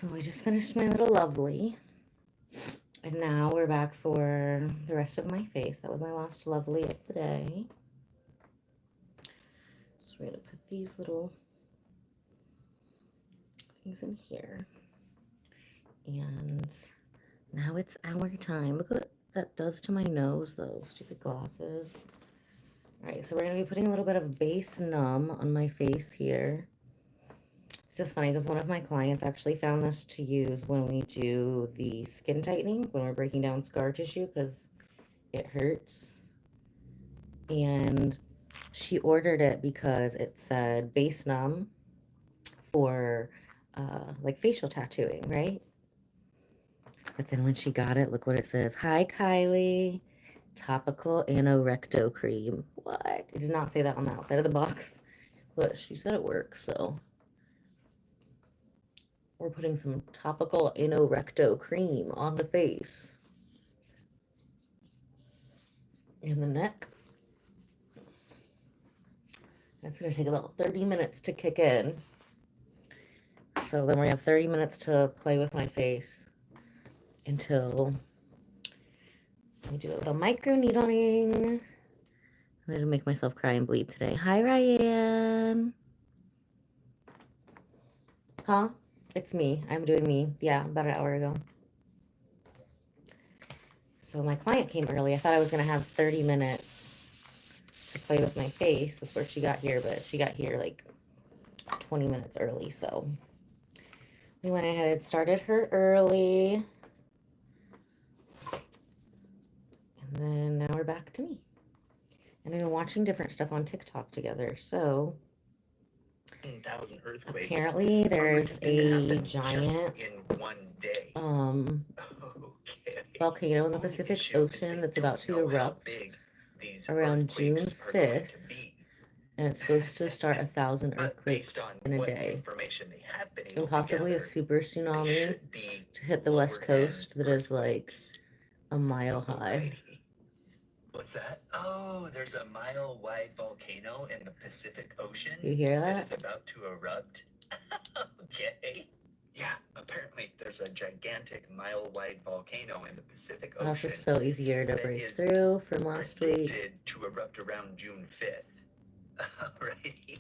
So I just finished my little lovely. And now we're back for the rest of my face. That was my last lovely of the day. So we're going to put these little things in here. And now it's our time. Look what that does to my nose, those stupid glasses. All right, so we're going to be putting a little bit of base numb on my face here. It's just funny because one of my clients actually found this to use when we do the skin tightening, when we're breaking down scar tissue because it hurts. And she ordered it because it said base numb for like facial tattooing, right? But then when she got it, look what it says. Hi, Kylie. Topical anorecto cream. What? It did not say that on the outside of the box, but she said it works, so we're putting some topical anorecto cream on the face and the neck. That's going to take about 30 minutes to kick in. So then we have 30 minutes to play with my face until we do a little micro needling. I'm going to make myself cry and bleed today. Hi, Ryan. Huh? It's me. I'm doing me. Yeah, about an hour ago. So my client came early. I thought I was going to have 30 minutes to play with my face before she got here, but she got here like 20 minutes early, so we went ahead and started her early. And then now we're back to me. And we've been watching different stuff on TikTok together, so 10,000 earthquakes. Apparently there's a giant in one day. Volcano in the Pacific Ocean that's about to erupt around June 5th. And it's supposed to start 1,000 earthquakes in a day. And possibly a super tsunami to hit the West Coast that is like a mile high. What's that? Oh, there's a mile-wide volcano in the Pacific Ocean. You hear that? That is about to erupt. Okay. Yeah, apparently there's a gigantic mile-wide volcano in the Pacific Ocean. That's just so easier to break through from last week. To erupt around June 5th. Alrighty.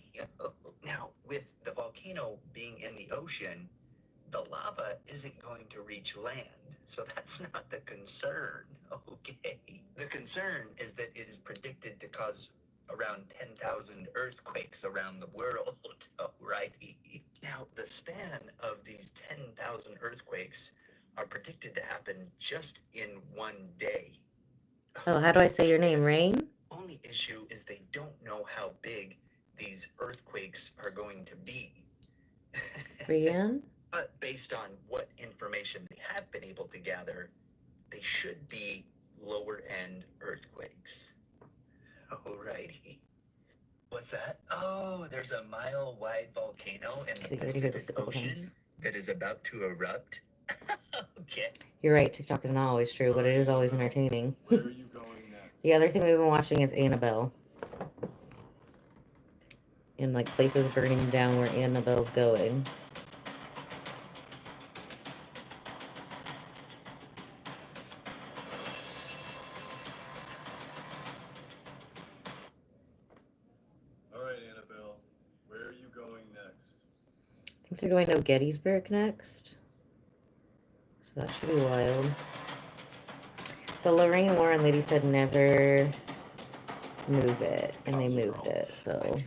Now, with the volcano being in the ocean, the lava isn't going to reach land, so that's not the concern, okay? The concern is that it is predicted to cause around 10,000 earthquakes around the world, alrighty? Now, the span of these 10,000 earthquakes are predicted to happen just in one day. Oh, how do I say your name, Rain? Only issue is they don't know how big these earthquakes are going to be. Brian? But based on what information they have been able to gather, they should be lower end earthquakes. Alrighty. What's that? Oh, there's a mile-wide volcano in the Pacific Ocean that is about to erupt. Okay. You're right, TikTok is not always true, but it is always entertaining. Where are you going next? The other thing we've been watching is Annabelle. And like places burning down where Annabelle's going. Alright, Annabelle. Where are you going next? I think they're going to Gettysburg next. So that should be wild. The Lorraine Warren lady said never move it, and they moved it, so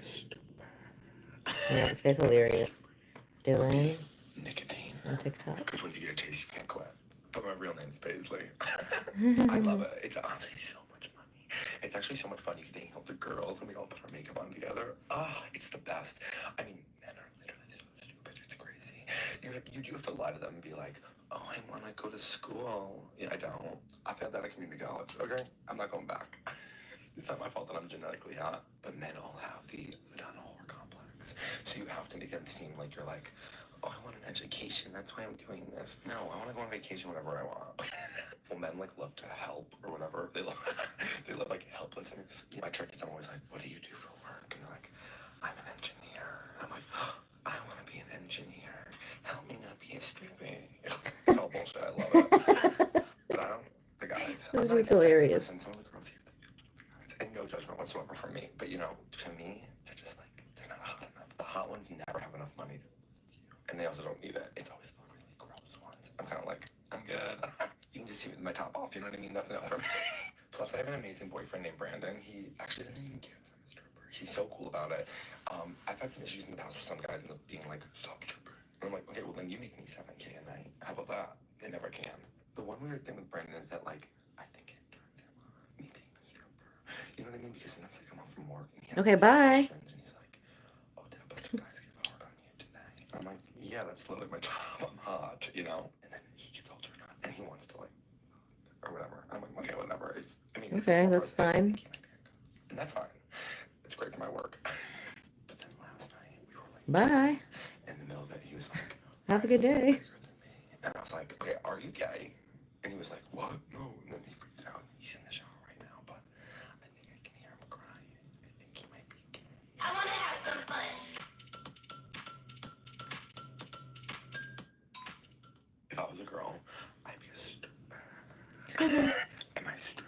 yeah, this guy's hilarious. Dylan Nicotine. on TikTok. Because once you get a taste, you can't quit. But my real name's Paisley. I love it. It's honestly so much money. It's actually so much fun. You can hang out with the girls and we all put our makeup on together. Ah, it's the best. I mean, men are literally so stupid. It's crazy. You do have to lie to them and be like, oh, I want to go to school. Yeah, I don't. I failed out of community college, okay? I'm not going back. It's not my fault that I'm genetically hot. But men all have the Madonna whore complex. So you have to make them seem like you're like, oh, I want an education. That's why I'm doing this. No, I want to go on vacation whenever I want. Well, men like love to help or whatever. They love like helplessness. My trick is I'm always like, what do you do for work? And they're like, I'm an engineer. And I'm like, oh, I want to be an engineer. Help me not be a stupid. But I don't, the guys. This I'm not dude's against it. hilarious. Listen, some of the girls here, the guys, and no judgment whatsoever from me, but you know, to me, they're just like, they're not hot enough. The hot ones never have enough money, and they also don't need it. It's always the really gross ones. I'm kind of like, I'm good. You can just see me with my top off, you know what I mean? That's enough for me. Plus, I have an amazing boyfriend named Brandon. He actually doesn't even care that I'm a stripper. He's so cool about it. I've had some issues in the past with some guys and being like, stop stripping. And I'm like, okay, well then you make me $7K a night. How about that? They never can. The one weird thing with Brandon is that, like, I think it turns him on, me being a stripper. You know what I mean? Because sometimes I come home from work and he has Okay, these bye. questions and he's like, oh, did a bunch of guys get hard on you today? I'm like, yeah, that's literally my job. I'm hot, you know? And then he gets all turned on and he wants to, like, or whatever. I'm like, okay, whatever. Okay, that's fine. And that's fine. It's great for my work. But then last night we were like, Bye. in the middle of it, he was like, Have a good day. and I was like, okay, are you gay? And he was like, what? No. And then he freaked out. He's in the shower right now, but I think I can hear him crying. I think he might be gay. I want to have some fun. If I was a girl, I'd be a stripper. Am I a stripper?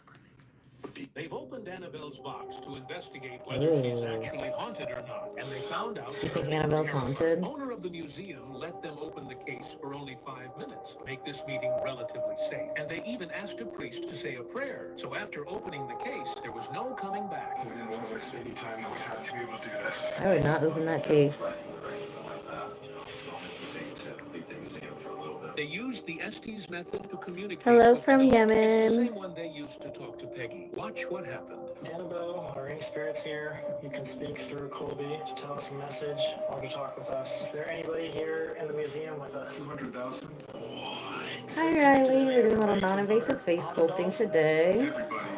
Would be. They've opened Annabelle's box to investigate whether she's actually haunted or not, and they found out. You think Annabelle's haunted? Owner of the museum let them open the case for only 5 minutes, make this meeting relatively safe. And they even asked a priest to say a prayer. So after opening the case, there was no coming back. We didn't want to waste any time that we had to be able to do this. I would not open that case. They used the Estes method to communicate. Hello with from the doll. It's the Yemen. same one they used to talk to Peggy. Watch what happened. Annabelle, our ring spirit's here. You can speak through Colby to tell us a message or to talk with us. Is there anybody here in the museum with us? 200,000. Hi Riley, we're doing a little non-invasive face sculpting today. Everybody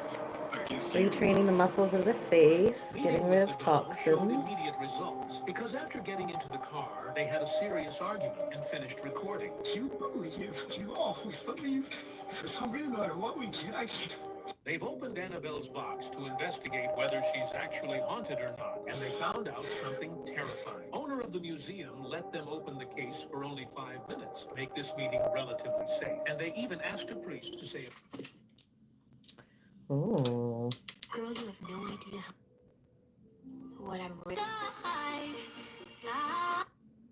against you. Retraining the muscles of the face, getting rid of Showed toxins. immediate results because after getting into the car, they had a serious argument and finished recording. You always believe. For some reason, no matter what we get, I can't. They've opened Annabelle's box to investigate whether she's actually haunted or not, and they found out something terrifying. Owner of the museum let them open the case for only 5 minutes, make this meeting relatively safe, and they even asked a priest to say a Oh. Girl, you have no idea what I'm ready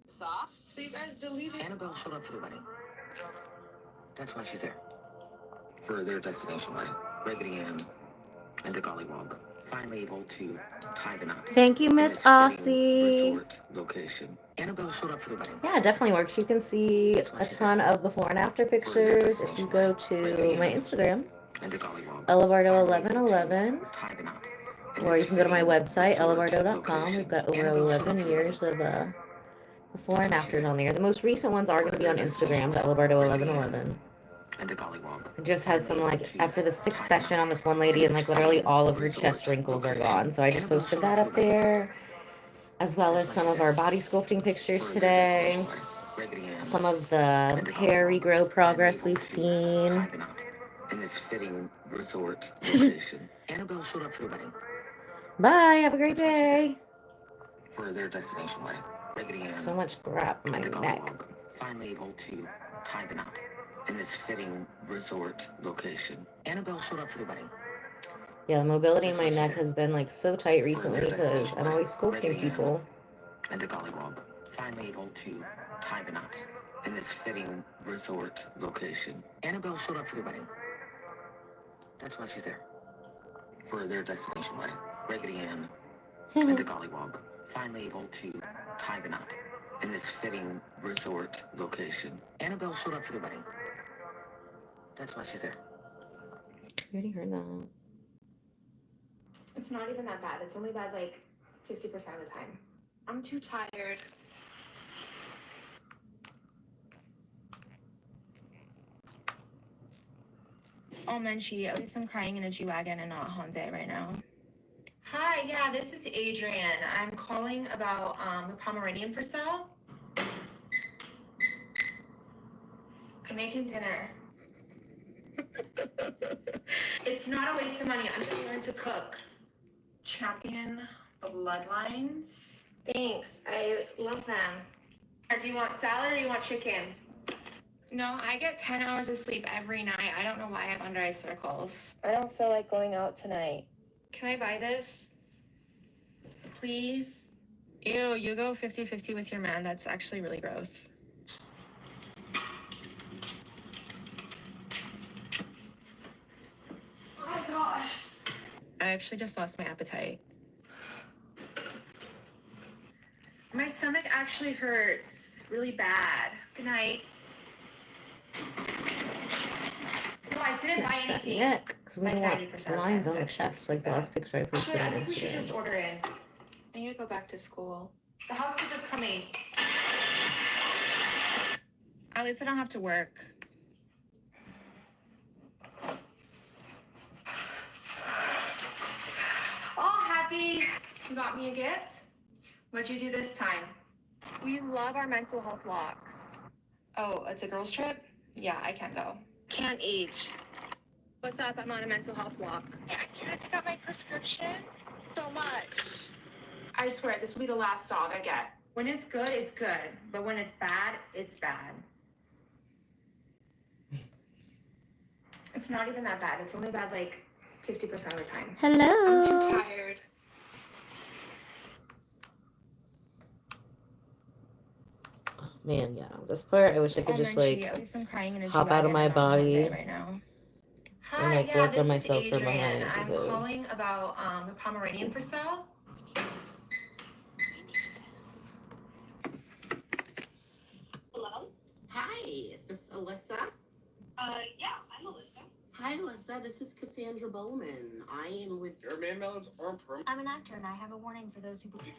Soft? So you guys deleted. Annabelle showed up for the wedding. That's why she's there. For their destination wedding. Raggedy Ann and the Gollywog. Finally able to tie the knot. Thank you, Miss Aussie. Resort location. Annabelle showed up for the wedding. Yeah, it definitely works. You can see a ton of before and after pictures if you go to my Instagram, And the Gollywog. Ella Bardo 1111, Tie the knot. or you can go to my website, ellabardo.com. We've got over 11 years of before and afters on there. The most recent ones are going to be on Instagram, the Ella Bardo 1111. And the Gollywog. It just has some, like, after the 6th session on this one lady, and, like, literally all of her chest wrinkles are gone. So I just posted that up there, as well as some of our body sculpting pictures today, some of the hair regrow progress we've seen. In this fitting resort location. Annabelle showed up for the wedding. Bye, have a great day. For their destination wedding. Raggedy Ann So much crap on my and the neck. Gollywog. Finally able to tie the knot. In this fitting resort location. Annabelle showed up for the wedding. Yeah, the mobility in my neck has been, like, so tight recently because I'm always sculpting people. And the Gollywog. Finally able to tie the knot. In this fitting resort location. Annabelle showed up for the wedding. That's why she's there. For their destination wedding. Raggedy Ann and the Gollywog. Finally able to tie the knot. In this fitting resort location. Annabelle showed up for the wedding. That's why she's there. You already heard that. It's not even that bad. It's only bad like 50% of the time. I'm too tired. Oh, Menchie, at least I'm crying in a G-Wagon and not Hyundai right now. Hi, yeah, this is Adrian. I'm calling about the Pomeranian for sale. I'm making dinner. It's not a waste of money. I'm just learning to cook. Champion bloodlines. Thanks. I love them. Or do you want salad or do you want chicken? No, I get 10 hours of sleep every night. I don't know why I have under eye circles. I don't feel like going out tonight. Can I buy this? Please? Ew, you go 50-50 with your man. That's actually really gross. Oh my gosh. I actually just lost my appetite. My stomach actually hurts really bad. Good night. No, I didn't buy Snatch that anything. neck, because we Like don't want 90% of lines on the times, chest like the bad. last picture I posted Actually, on I think we should Instagram. just order in. I need to go back to school. The housekeeper's coming. At least I don't have to work. Oh, happy. You got me a gift? What'd you do this time? We love our mental health walks. Oh, it's a girls' trip? Yeah, I can't go. Can't each. What's up? I'm on a mental health walk. You gonna pick up my prescription? So much. I swear, this will be the last dog I get. When it's good, it's good. But when it's bad, it's bad. It's not even that bad. It's only bad like 50% of the time. Hello. I'm too tired. Man, yeah, this part I wish I could just like At least I'm crying in a hop out of my body right now. and Hi, like yeah, work this on is myself from Adrian. behind I'm because calling about the Pomeranian for sale. Hello? Hi, is this Alyssa? Yeah, I'm Alyssa. Hi, Alyssa. This is Cassandra Bowman. I am with. Your man melons are permanent. I'm an actor and I have a warning for those who believe.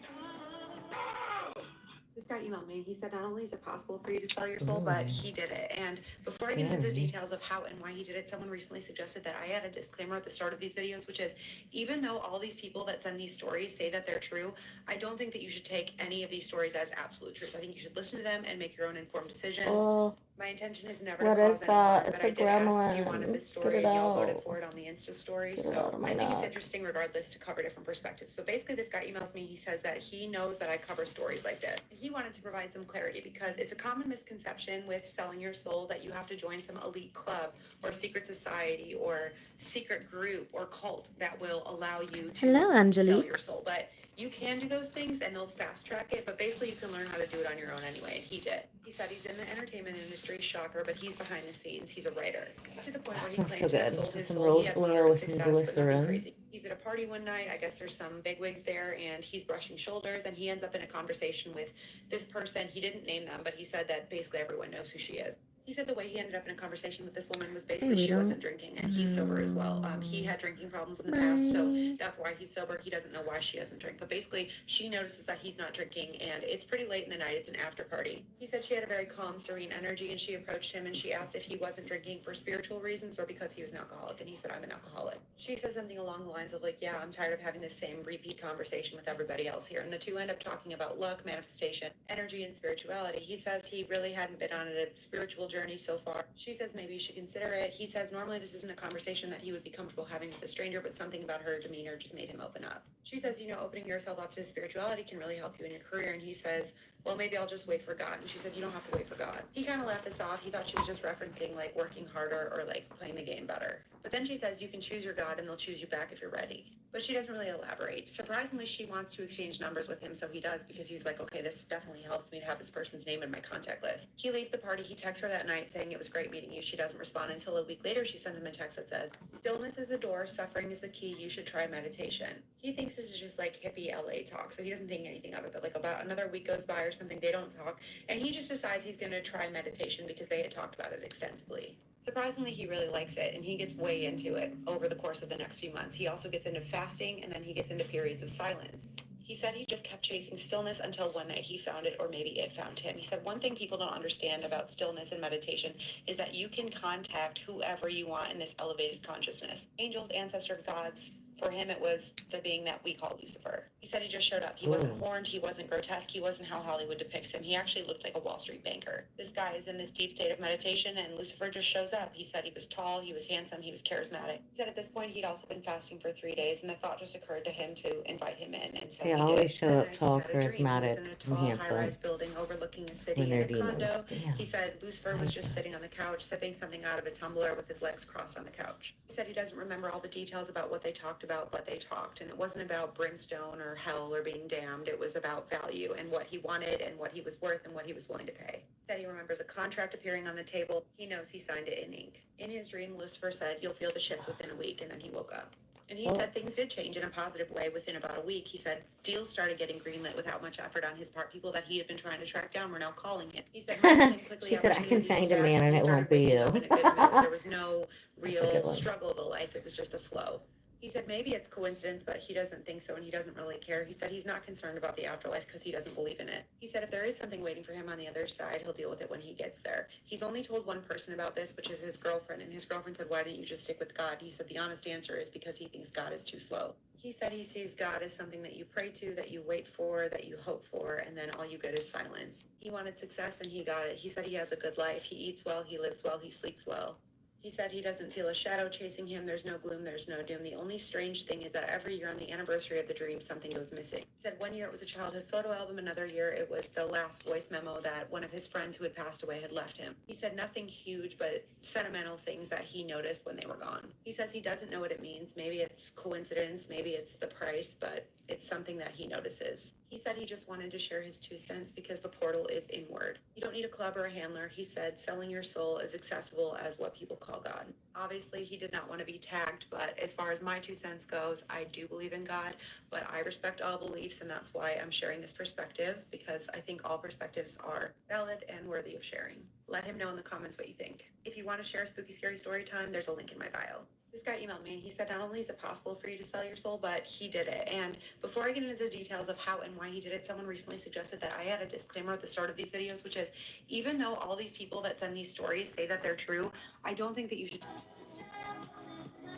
This guy emailed me. He said not only is it possible for you to sell your soul, but he did it. And before I get into the Scary. details of how and why he did it, someone recently suggested that I add a disclaimer at the start of these videos, which is even though all these people that send these stories say that they're true, I don't think that you should take any of these stories as absolute truth. I think you should listen to them and make your own informed decision. Oh, My intention is never what to cause is any harm, that? but It's I a did ask if you wanted gremlin. this Get story it and y'all voted out. for it on the Insta story. Get it So out of my I think it's neck. interesting regardless to cover different perspectives. But basically this guy emails me, he says that he knows that I cover stories like this. He wanted to provide some clarity because it's a common misconception with selling your soul that you have to join some elite club or secret society or secret group or cult that will allow you to Hello, sell Angelique. your soul. But you can do those things and they'll fast track it, but basically you can learn how to do it on your own anyway, and he did. He said he's in the entertainment industry, shocker, but he's behind the scenes. He's a writer. To the point That where he smells so claims to have good. sold Just his some soul. rose He had oil moderate with some success, but nothing glycerin. crazy. He's at a party one night. I guess there's some bigwigs there, and he's brushing shoulders, and he ends up in a conversation with this person. He didn't name them, but he said that basically everyone knows who she is. He said the way he ended up in a conversation with this woman was basically she wasn't drinking, and he's sober as well. He had drinking problems in the past, so that's why he's sober. He doesn't know why she doesn't drink, but basically she notices that he's not drinking, and it's pretty late in the night. It's an after party. He said she had a very calm, serene energy, and she approached him and she asked if he wasn't drinking for spiritual reasons or because he was an alcoholic, and he said, I'm an alcoholic. She said something along the lines of like, yeah, I'm tired of having the same repeat conversation with everybody else here, and the two end up talking about luck, manifestation, energy, and spirituality. He says he really hadn't been on a spiritual journey so far. She says maybe you should consider it. He says normally this isn't a conversation that he would be comfortable having with a stranger, but something about her demeanor just made him open up. She says, opening yourself up to spirituality can really help you in your career. And he says, well, maybe I'll just wait for God. And she said, you don't have to wait for God. He kind of laughed this off. He thought she was just referencing like working harder or like playing the game better. But then she says, you can choose your God and they'll choose you back if you're ready. But she doesn't really elaborate. Surprisingly, she wants to exchange numbers with him, so he does, because he's like, okay, this definitely helps me to have this person's name in my contact list. He leaves the party. He texts her that night saying it was great meeting you. She doesn't respond until a week later. She sends him a text that says, stillness is the door, suffering is the key, you should try meditation. He thinks this is just like hippie LA talk, so he doesn't think anything of it. But like about another week goes by or something, they don't talk, and he just decides he's going to try meditation because they had talked about it extensively. Surprisingly, he really likes it, and he gets way into it over the course of the next few months. He also gets into fasting, and then he gets into periods of silence. He said he just kept chasing stillness until one night he found it, or maybe it found him. He said one thing people don't understand about stillness and meditation is that you can contact whoever you want in this elevated consciousness. Angels, ancestors, gods, For him, it was the being that we call Lucifer. He said he just showed up. He wasn't horned. He wasn't grotesque. He wasn't how Hollywood depicts him. He actually looked like a Wall Street banker. This guy is in this deep state of meditation, and Lucifer just shows up. He said he was tall, he was handsome, he was charismatic. He said at this point he'd also been fasting for 3 days, and the thought just occurred to him to invite him in. And so They he always did. show up tall, charismatic, and handsome High-rise building overlooking a city when they're in a condo. demons. Damn. He said Lucifer was just sitting on the couch, sipping something out of a tumbler with his legs crossed on the couch. He said he doesn't remember all the details about what they talked about, but they talked, and it wasn't about brimstone or hell or being damned. It was about value and what he wanted and what he was worth and what he was willing to pay. He said he remembers a contract appearing on the table. He knows he signed it in ink. In his dream, Lucifer said, "You'll feel the shift within a week," and then he woke up. And he said things did change in a positive way within about a week. He said deals started getting greenlit without much effort on his part. People that he had been trying to track down were now calling him. He said, She said, "I can find a man and it won't be you." There was no That's a good real one. struggle to life. It was just a flow. He said maybe it's coincidence, but he doesn't think so, and he doesn't really care. He said he's not concerned about the afterlife because he doesn't believe in it. He said if there is something waiting for him on the other side, he'll deal with it when he gets there. He's only told one person about this, which is his girlfriend, and his girlfriend said, "Why didn't you just stick with God?" He said the honest answer is because he thinks God is too slow. He said he sees God as something that you pray to, that you wait for, that you hope for, and then all you get is silence. He wanted success, and he got it. He said he has a good life. He eats well, he lives well, he sleeps well. He said he doesn't feel a shadow chasing him. There's no gloom, there's no doom. The only strange thing is that every year on the anniversary of the dream, something goes missing. He said one year it was a childhood photo album, another year it was the last voice memo that one of his friends who had passed away had left him. He said nothing huge, but sentimental things that he noticed when they were gone. He says he doesn't know what it means. Maybe it's coincidence, maybe it's the price, but it's something that he notices. He said he just wanted to share his 2 cents because the portal is inward. You don't need a club or a handler. He said selling your soul is accessible as what people call God. Obviously, he did not want to be tagged, but as far as my 2 cents goes, I do believe in God, but I respect all beliefs, and that's why I'm sharing this perspective, because I think all perspectives are valid and worthy of sharing. Let him know in the comments what you think. If you want to share a spooky, scary story time, there's a link in my bio. This guy emailed me and he said not only is it possible for you to sell your soul, but he did it. And before I get into the details of how and why he did it, someone recently suggested that I add a disclaimer at the start of these videos, which is even though all these people that send these stories say that they're true, I don't think that you should.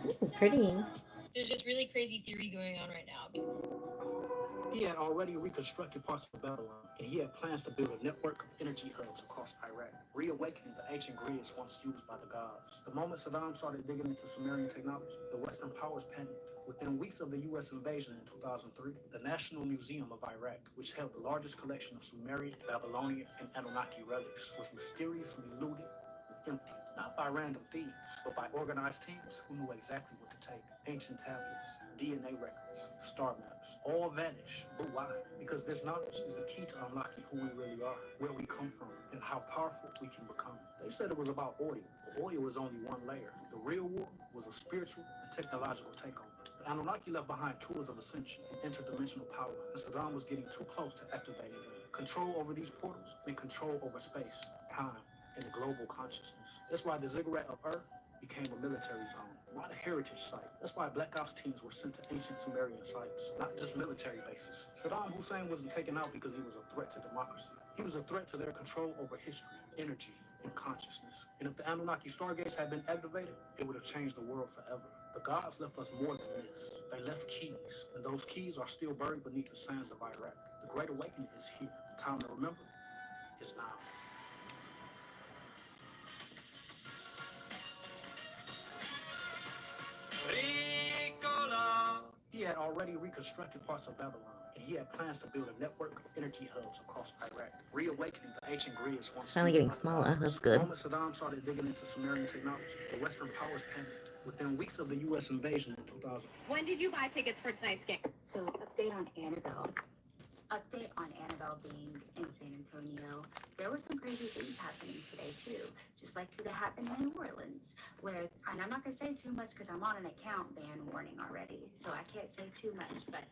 Ooh, pretty. There's just really crazy theory going on right now. He had already reconstructed parts of Babylon, and he had plans to build a network of energy hubs across Iraq, reawakening the ancient grids once used by the gods. The moment Saddam started digging into Sumerian technology, the Western powers panicked. Within weeks of the U.S. invasion in 2003, the National Museum of Iraq, which held the largest collection of Sumerian, Babylonian, and Anunnaki relics, was mysteriously looted and emptied, not by random thieves, but by organized teams who knew exactly what to take. Ancient tablets, DNA records, star maps, all vanish. But why? Because this knowledge is the key to unlocking who we really are, where we come from, and how powerful we can become. They said it was about oil, but oil was only one layer. The real war was a spiritual and technological takeover. The Anunnaki left behind tools of ascension and interdimensional power, and Saddam was getting too close to activating them. Control over these portals meant control over space, time, and global consciousness. That's why the ziggurat of Earth became a military zone, not a heritage site. That's why Black Ops teams were sent to ancient Sumerian sites, not just military bases. Saddam Hussein wasn't taken out because he was a threat to democracy. He was a threat to their control over history, energy, and consciousness. And if the Anunnaki stargates had been activated, it would have changed the world forever. The gods left us more than this. They left keys, and those keys are still buried beneath the sands of Iraq. The Great Awakening is here. The time to remember is now. He had already reconstructed parts of Babylon, and he had plans to build a network of energy hubs across Iraq, reawakening the ancient grids once. It's finally getting smaller. That's good. The moment Saddam started digging into Sumerian technology, the Western powers panicked. Within weeks of the U.S. invasion in 2000. When did you buy tickets for tonight's game? So, update on Annabelle. Update on Annabelle being in San Antonio. There were some crazy things happening today, too. Just like that happened in New Orleans, where, and I'm not going to say too much because I'm on an account ban warning already, so I can't say too much, but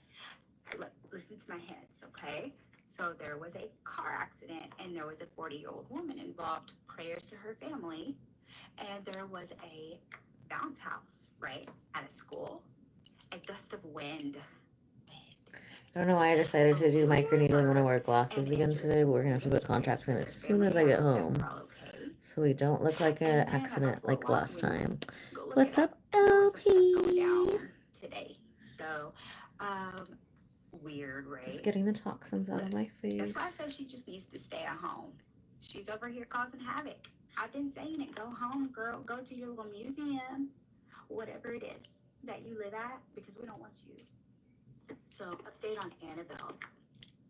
look, listen to my hints, okay? So there was a car accident, and there was a 40-year-old woman involved. Prayers to her family. And there was a bounce house, right, at a school. A gust of wind. I don't know why I decided to do microneedling when I wear glasses again today, but we're going to have to put contacts in as soon as I get home, so we don't look like an accident like last time. What's up, LP? Today. So, weird, right? Just getting the toxins out of my face. That's why I said she just needs to stay at home. She's over here causing havoc. I've been saying it. Go home, girl. Go to your little museum, whatever it is that you live at, because we don't want you. So, update on Annabelle.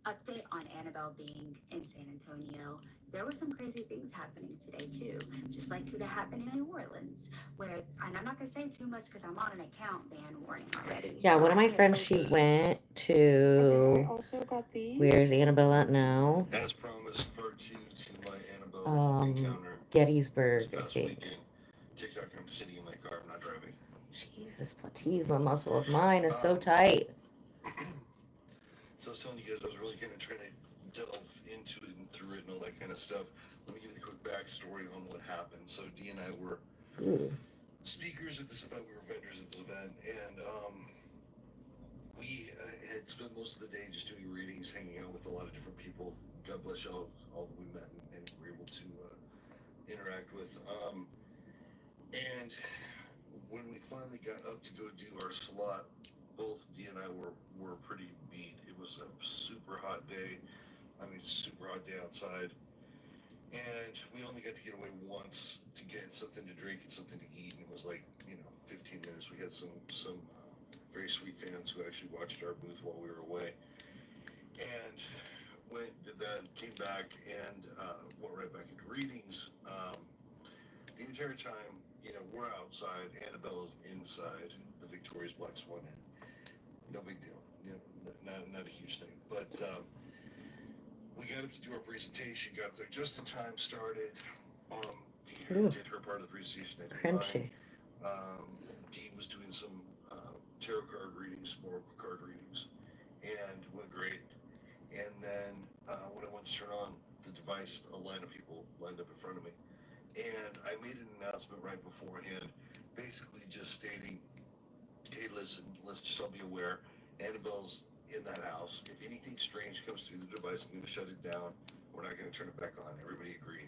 Update on Annabelle being in San Antonio. There were some crazy things happening today too, just like that happened in New Orleans, where, and I'm not gonna say too much because I'm on an account ban warning already. Yeah, So one of I my can't friends, say she too went I to, also got these. where's Annabelle at now? As promised, part 2 to my Annabelle encounter Gettysburg, this I past think. weekend. Takes out I'm sitting in my car, I'm not driving. Jesus, platysma muscle of mine is so tight. So I was telling you guys, I was really kind of trying to delve into it and through it and all that kind of stuff. Let me give you the quick backstory on what happened. So Dee and I were speakers at this event. We were vendors at this event, and we had spent most of the day just doing readings, hanging out with a lot of different people. God bless y'all, all that we met and were able to interact with. And when we finally got up to go do our slot, both Dee and I were pretty beat. It was a super hot day. I mean, super hot day outside. And we only got to get away once to get something to drink and something to eat. And it was like, 15 minutes. We had some very sweet fans who actually watched our booth while we were away. And did that, came back and went right back into readings. The entire time, we're outside. Annabelle is inside the Victoria's Black Swan Inn. No big deal. Not a huge thing. But we got up to do our presentation, got there just in time, started. Did her part of the presentation. I did mine. Dee was doing some tarot card readings, some oracle card readings, and went great. And then when I went to turn on the device, a line of people lined up in front of me. And I made an announcement right beforehand, basically just stating, hey, listen, let's just all be aware, Annabelle's in that house. If anything strange comes through the device, I'm going to shut it down. We're not going to turn it back on. Everybody agreed.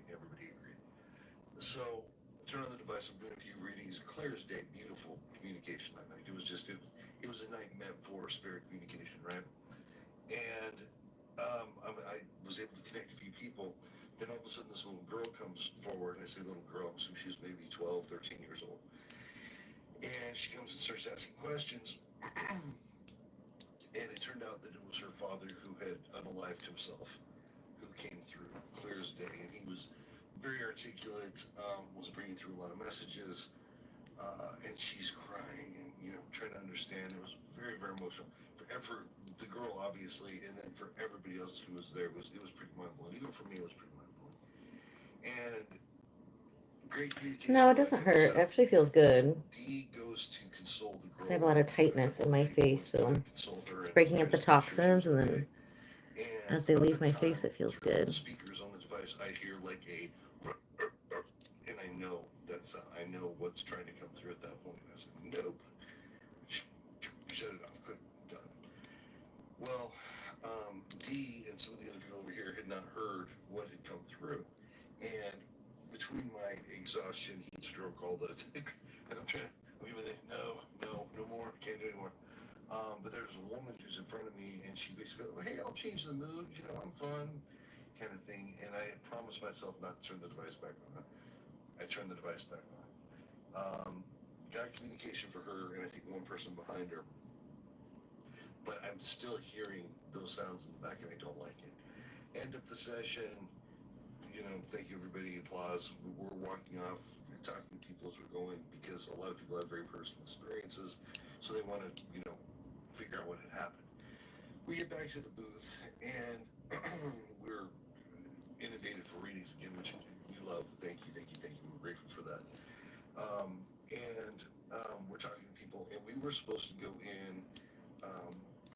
So, turn on the device. I'm doing a few readings. Clear as day, beautiful communication that night. It was a night meant for spirit communication, right? And I was able to connect a few people. Then all of a sudden, this little girl comes forward. I say little girl, so she's maybe 12, 13 years old. And she comes and starts asking questions. And it turned out that it was her father who had unalived himself, who came through clear as day. And he was very articulate, was bringing through a lot of messages. And she's crying and, trying to understand. It was very, very emotional. For the girl, obviously, and then for everybody else who was there, it was pretty mind-blowing. Even for me, it was pretty mind-blowing. And great communication. No, it doesn't hurt. It actually feels good. Dee goes to console the girl. Because I have a lot of tightness in my face, so it's breaking up the toxins, and then as they leave my face, it feels good. Speakers on the device, I hear like a, and I know I know what's trying to come through at that point. I said, nope. Shut it off. Click. Done. Well, Dee and some of the other people over here had not heard what had come through. And between my exhaustion, heat stroke, all the, and I'm giving it, no more, can't do anymore. But there's a woman who's in front of me, and she basically goes, hey, I'll change the mood, I'm fun, kind of thing. And I had promised myself not to turn the device back on. I turned the device back on. Got communication for her, and I think one person behind her. But I'm still hearing those sounds in the back, and I don't like it. End of the session, thank you everybody, applause. We're walking off, talking to people as we're going, because a lot of people have very personal experiences, so they want to, figure out what had happened. We get back to the booth, and we're inundated for readings again, which we love. Thank you. We're grateful for that. We're talking to people, and we were supposed to go in.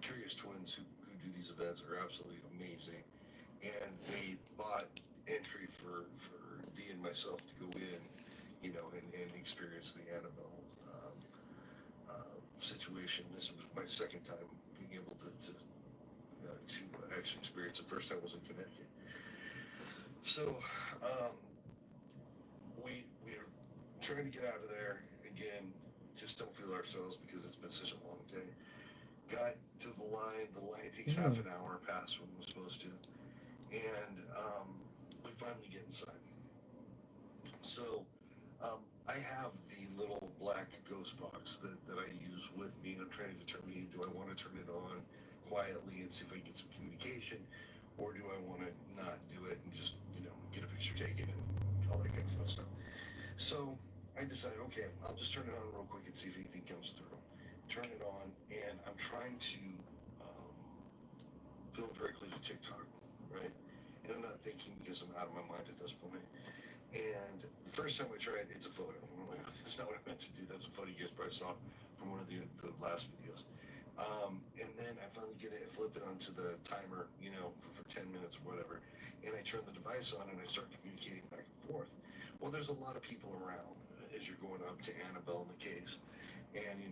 Curious Twins, who do these events, are absolutely amazing, and they bought entry for Dee and myself to go in, and experience the Annabelle situation. This was my second time being able to actually experience it. First time was in Connecticut. So we're trying to get out of there again. Just don't feel ourselves because it's been such a long day. got to the line. The line takes half an hour past when we're supposed to. And we finally get inside. So I have the little black ghost box that I use with me. I'm trying to determine, do I want to turn it on quietly and see if I can get some communication, or do I want to not do it and just, get a picture taken and all that kind of fun stuff. So I decided, okay, I'll just turn it on real quick and see if anything comes through. Turn it on, and I'm trying to film directly to TikTok, right? And I'm not thinking because I'm out of my mind at this point. And the first time I tried, it's a photo. I'm like, that's not what I meant to do. That's a photo you guys probably saw from one of the last videos. And then I finally get it, flip it onto the timer, for 10 minutes or whatever. And I turn the device on and I start communicating back and forth. Well, there's a lot of people around as you're going up to Annabelle in the case. And,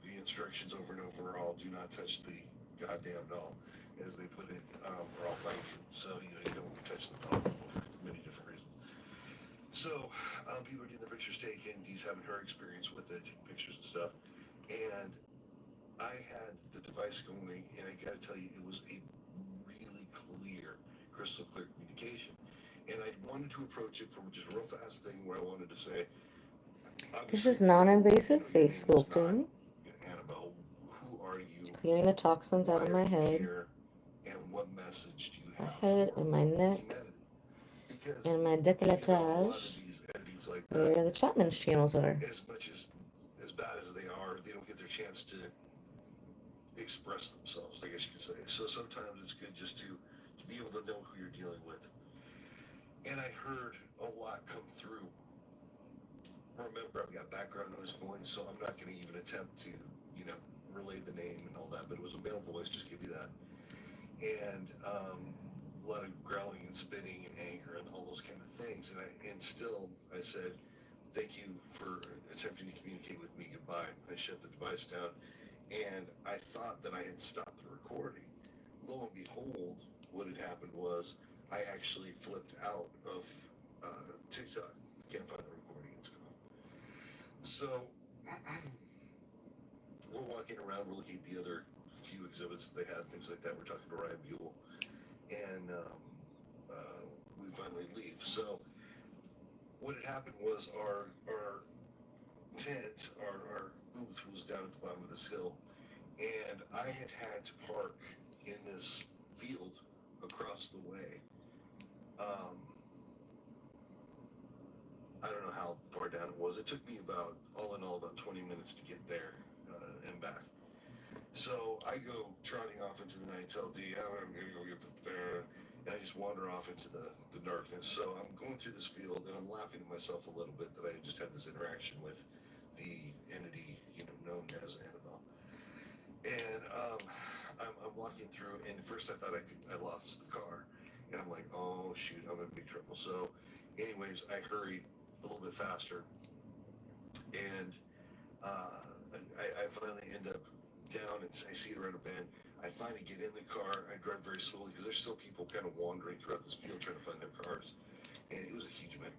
the instructions over and over are all, do not touch the goddamn doll, as they put it, or I'll fight you. So, you don't touch the doll for many different reasons. So, people are getting their pictures taken. Dee's having her experience with it, taking pictures and stuff. And I had the device going, and I gotta tell you, it was a really clear, crystal clear communication. And I wanted to approach it from just a real fast thing where I wanted to say, This is non-invasive face sculpting. Annabelle, who are you? Clearing the toxins out of my head. And what message do you have? My head and my neck. And my décolletage. Where the Chapman's channels are. As bad as they are, they don't get their chance to express themselves, I guess you could say. So sometimes it's good just to be able to know who you're dealing with. And I heard a lot come through. Remember, I've got background noise going, so I'm not going to even attempt to, relay the name and all that, but it was a male voice, just give you that. And a lot of growling and spitting and anger and all those kind of things. And still, I said, thank you for attempting to communicate with me, goodbye. I shut the device down, and I thought that I had stopped the recording. Lo and behold, what had happened was I actually flipped out of TikTok. Can't find the recording, it's gone. So we're walking around, we're looking at the other few exhibits that they had, things like that. We're talking to Ryan Buell, and we finally leave. So what had happened was our tent, our booth was down at the bottom of this hill, and I had to park in this field across the way. I don't know how far down it was. It took me all in all, about 20 minutes to get there and back. So I go trotting off into the night, tell Dee, I'm going to go get the and I just wander off into the darkness. So I'm going through this field, and I'm laughing at myself a little bit that I just had this interaction with the entity, known as Annabelle. And I'm walking through, and first I thought I lost the car. And I'm like, oh, shoot, I'm in big trouble. So anyways, I hurried a little bit faster. And I finally end up down, and I see it around a bend. I finally get in the car. I drive very slowly because there's still people kind of wandering throughout this field trying to find their cars. And it was a huge mess.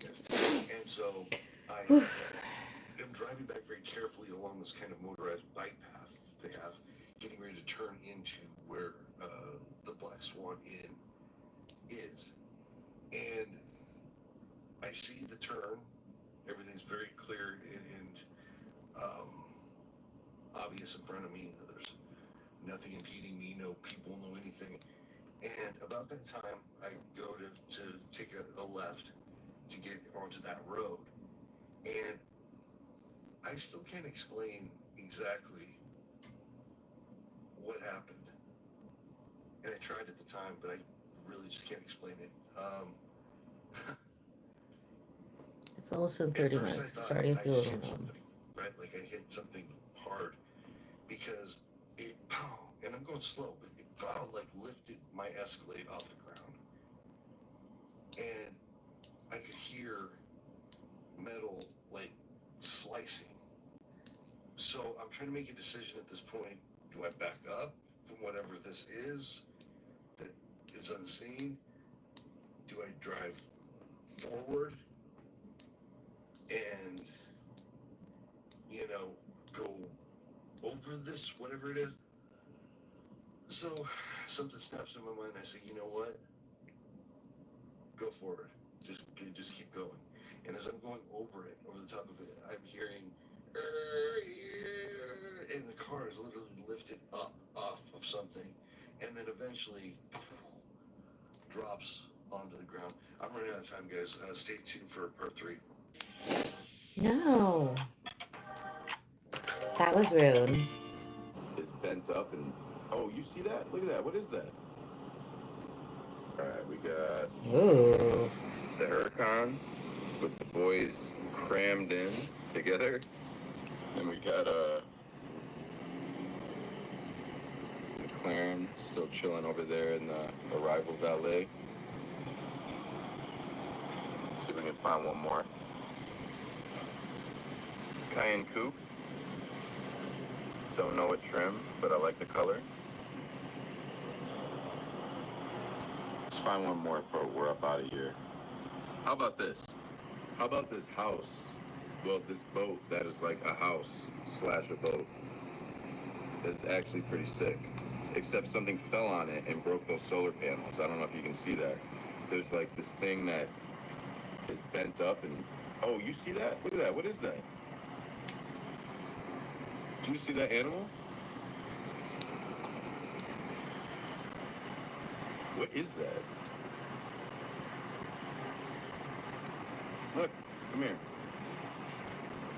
And so I am driving back very carefully along this kind of motorized bike path they have, getting ready to turn into where the Black Swan Inn is. And I see the turn. Everything's very clear and obvious in front of me. There's nothing impeding me, no people, no anything. And about that time, I go to take a left to get onto that road. And I still can't explain exactly what happened. And I tried at the time, but I really just can't explain it. It's almost been 30 minutes. It's starting to feel a little numb. Right? Like I hit something hard because it, pow, and I'm going slow, but it, pow, like lifted my Escalade off the ground. And I could hear metal like slicing. So I'm trying to make a decision at this point. Do I back up from whatever this is that is unseen? Do I drive forward and, go over this, whatever it is? So something snaps in my mind. I say, you know what? Go for it. Just keep going. And as I'm going over the top of it, I'm hearing, and the car is literally lifted up off of something, and then eventually drops onto the ground. I'm running out of time, guys. Stay tuned for part 3. No. That was rude. It's bent up and, oh, you see that? Look at that. What is that? All right, we got Ooh. the Huracan with the boys crammed in together. And we got McLaren still chilling over there in the Arrival Valet. See if we can find one more. Cayenne Coupe. Don't know what trim, but I like the color. Let's find one more before we're up out of here. How about this? How about this house? Well, this boat that is like a house / a boat. It's actually pretty sick. Except something fell on it and broke those solar panels. I don't know if you can see that. There's like this thing that is bent up and, oh, you see that? Look at that. What is that? Did you see that animal? What is that? Look, come here.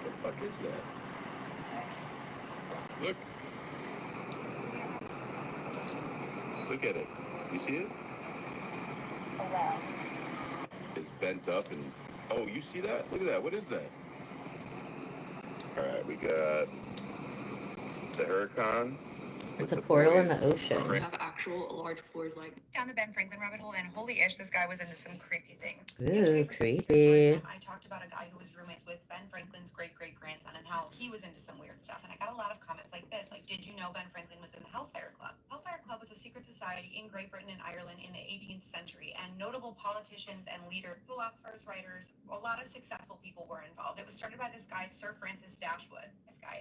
What the fuck is that? Look. Look at it. You see it? It's bent up and, oh, you see that? Look at that. What is that? All right, we got the Huracan. It's a portal in the ocean. You have actual large boards like down the Ben Franklin rabbit hole, and holy ish, this guy was into some creepy things. Ooh, creepy. I talked about a guy who was roommates with Ben Franklin's great-great-grandson and how he was into some weird stuff. And I got a lot of comments like this, like, did you know Ben Franklin was in the Hellfire Club? Hellfire Club was a secret society in Great Britain and Ireland in the 18th century, and notable politicians and leaders, philosophers, writers, a lot of successful people were involved. It was started by this guy, Sir Francis Dashwood,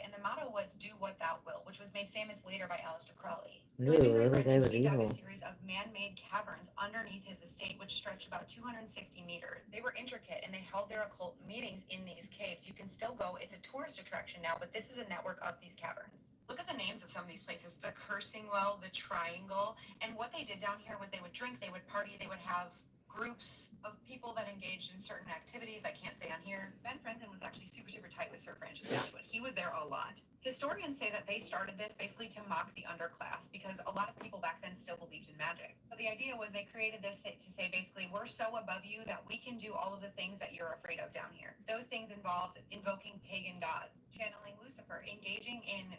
and the motto was "Do what thou wilt," which was made famous later by Aleister Crowley. Ooh, that guy was He dug evil. a series of man-made caverns underneath his estate, which stretched about 260 meters. They were intricate, and they held their occult meetings in these caves. You can still go. It's a tourist attraction now, but this is a network of these caverns. Look at the names of some of these places. The Cursing Well, the Triangle. And what they did down here was they would drink, they would party, they would have groups of people that engaged in certain activities I can't say on here. Ben Franklin was actually super, super tight with Sir Francis Dashwood. He was there a lot. Historians say that they started this basically to mock the underclass because a lot of people back then still believed in magic. But the idea was they created this to say basically, we're so above you that we can do all of the things that you're afraid of down here. Those things involved invoking pagan gods, channeling Lucifer, engaging in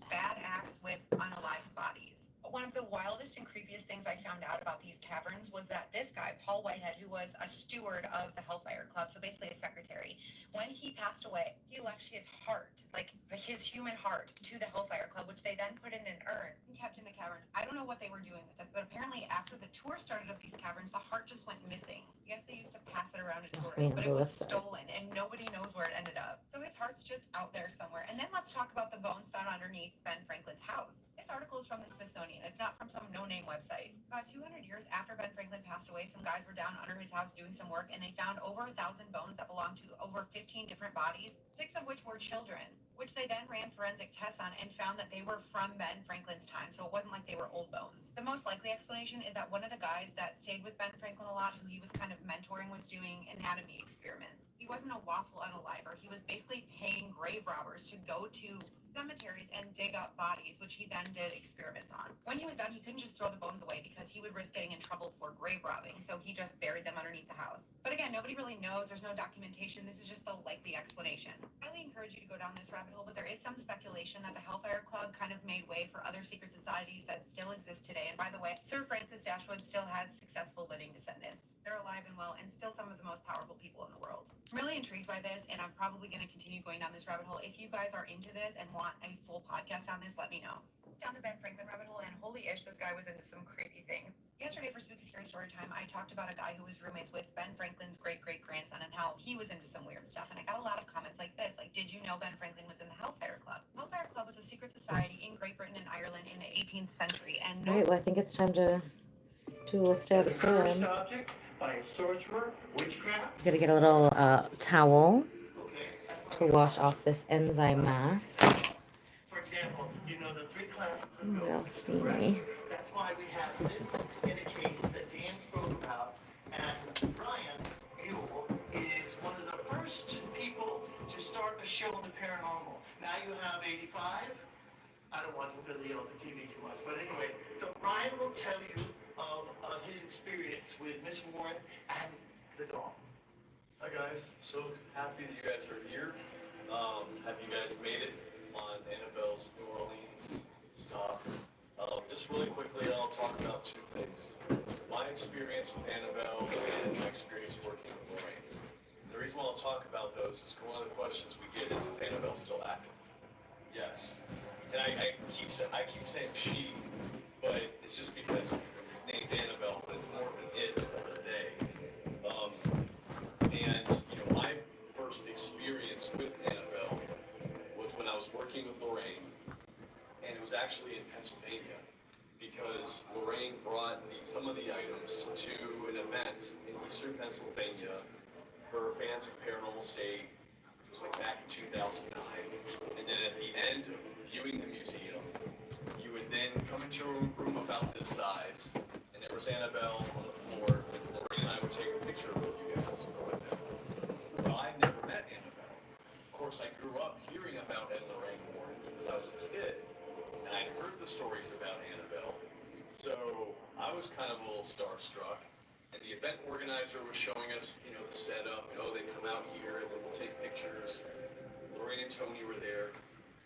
bad acts with unalived bodies. One of the wildest and creepiest things I found out about these caverns was that this guy, Paul Whitehead, who was a steward of the Hellfire Club, so basically a secretary, when he passed away, he left his heart, like his human heart, to the Hellfire Club, which they then put in an urn and kept in the caverns. I don't know what they were doing with it, but apparently after the tour started of these caverns, the heart just went missing. I guess they used to pass it around to tourists, but it was stolen, and nobody knows where it ended up. So his heart's just out there somewhere. And then let's talk about the bones found underneath Ben Franklin's house. This article is from the Smithsonian. It's not from some no-name website. About 200 years after Ben Franklin passed away, some guys were down under his house doing some work, and they found over 1,000 bones that belonged to over 15 different bodies, 6 of which were children, which they then ran forensic tests on and found that they were from Ben Franklin's time, so it wasn't like they were old bones. The most likely explanation is that one of the guys that stayed with Ben Franklin a lot, who he was kind of mentoring, was doing anatomy experiments. He wasn't a waffle unaliver. He was basically paying grave robbers to go to cemeteries and dig up bodies, which he then did experiments on. When he was done, he couldn't just throw the bones away because he would risk getting in trouble for grave robbing, so he just buried them underneath the house. But again, nobody really knows. There's no documentation. This is just the likely explanation. I highly encourage you to go down this rabbit hole, but there is some speculation that the Hellfire Club kind of made way for other secret societies that still exist today. And by the way, Sir Francis Dashwood still has successful living descendants. They're alive and well and still some of the most powerful people in the world. I'm really intrigued by this, and I'm probably going to continue going down this rabbit hole. If you guys are into this and want a full podcast on this, let me know. Down the Ben Franklin rabbit hole, and holy ish, this guy was into some creepy things. Yesterday for Spooky Scary Story Time, I talked about a guy who was roommates with Ben Franklin's great-great-grandson and how he was into some weird stuff. And I got a lot of comments like this, like, did you know Ben Franklin was in the Hellfire Club? Hellfire Club was a secret society in Great Britain and Ireland in the 18th century. And All right, well, I think it's time to do a little stabby stab. Object by sorcerer, witchcraft. Gotta get a little towel to wash off this enzyme mass. For example, you know the 3 classes of Ooh, they're all ghosts, steamy. right? That's why we have this in a case that Dan spoke about. And Brian Buell is one of the first people to start a show on the paranormal. Now you have 85. I don't watch it because they yell at the TV too much. But anyway, so Brian will tell you of his experience with Miss Warren and the doll. Hi guys, so happy that you guys are here. Have you guys made it on Annabelle's New Orleans stop? Just really quickly, I'll talk about 2 things. My experience with Annabelle and my experience working with Lorraine. The reason why I'll talk about those is one of the questions we get is Annabelle still active? Yes. And I keep saying she, but it's just because it's named Annabelle, but it's more of an it of the day. And you know, my first experience with Annabelle was when I was working with Lorraine, and it was actually in Pennsylvania, because Lorraine brought some of the items to an event in Eastern Pennsylvania for fans of Paranormal State. It was like back in 2009. And then at the end of viewing the museum, you would then come into a room about this size, and there was Annabelle on the floor. Lorraine and I would take a picture with you guys with them. Well, I'd never met Annabelle. Of course, I grew up hearing about Ed and Lorraine Warren since I was a kid, and I'd heard the stories about Annabelle. So I was kind of a little starstruck. And the event organizer was showing us, you know, the setup. You know, they come out here and then we'll take pictures. Lorraine and Tony were there.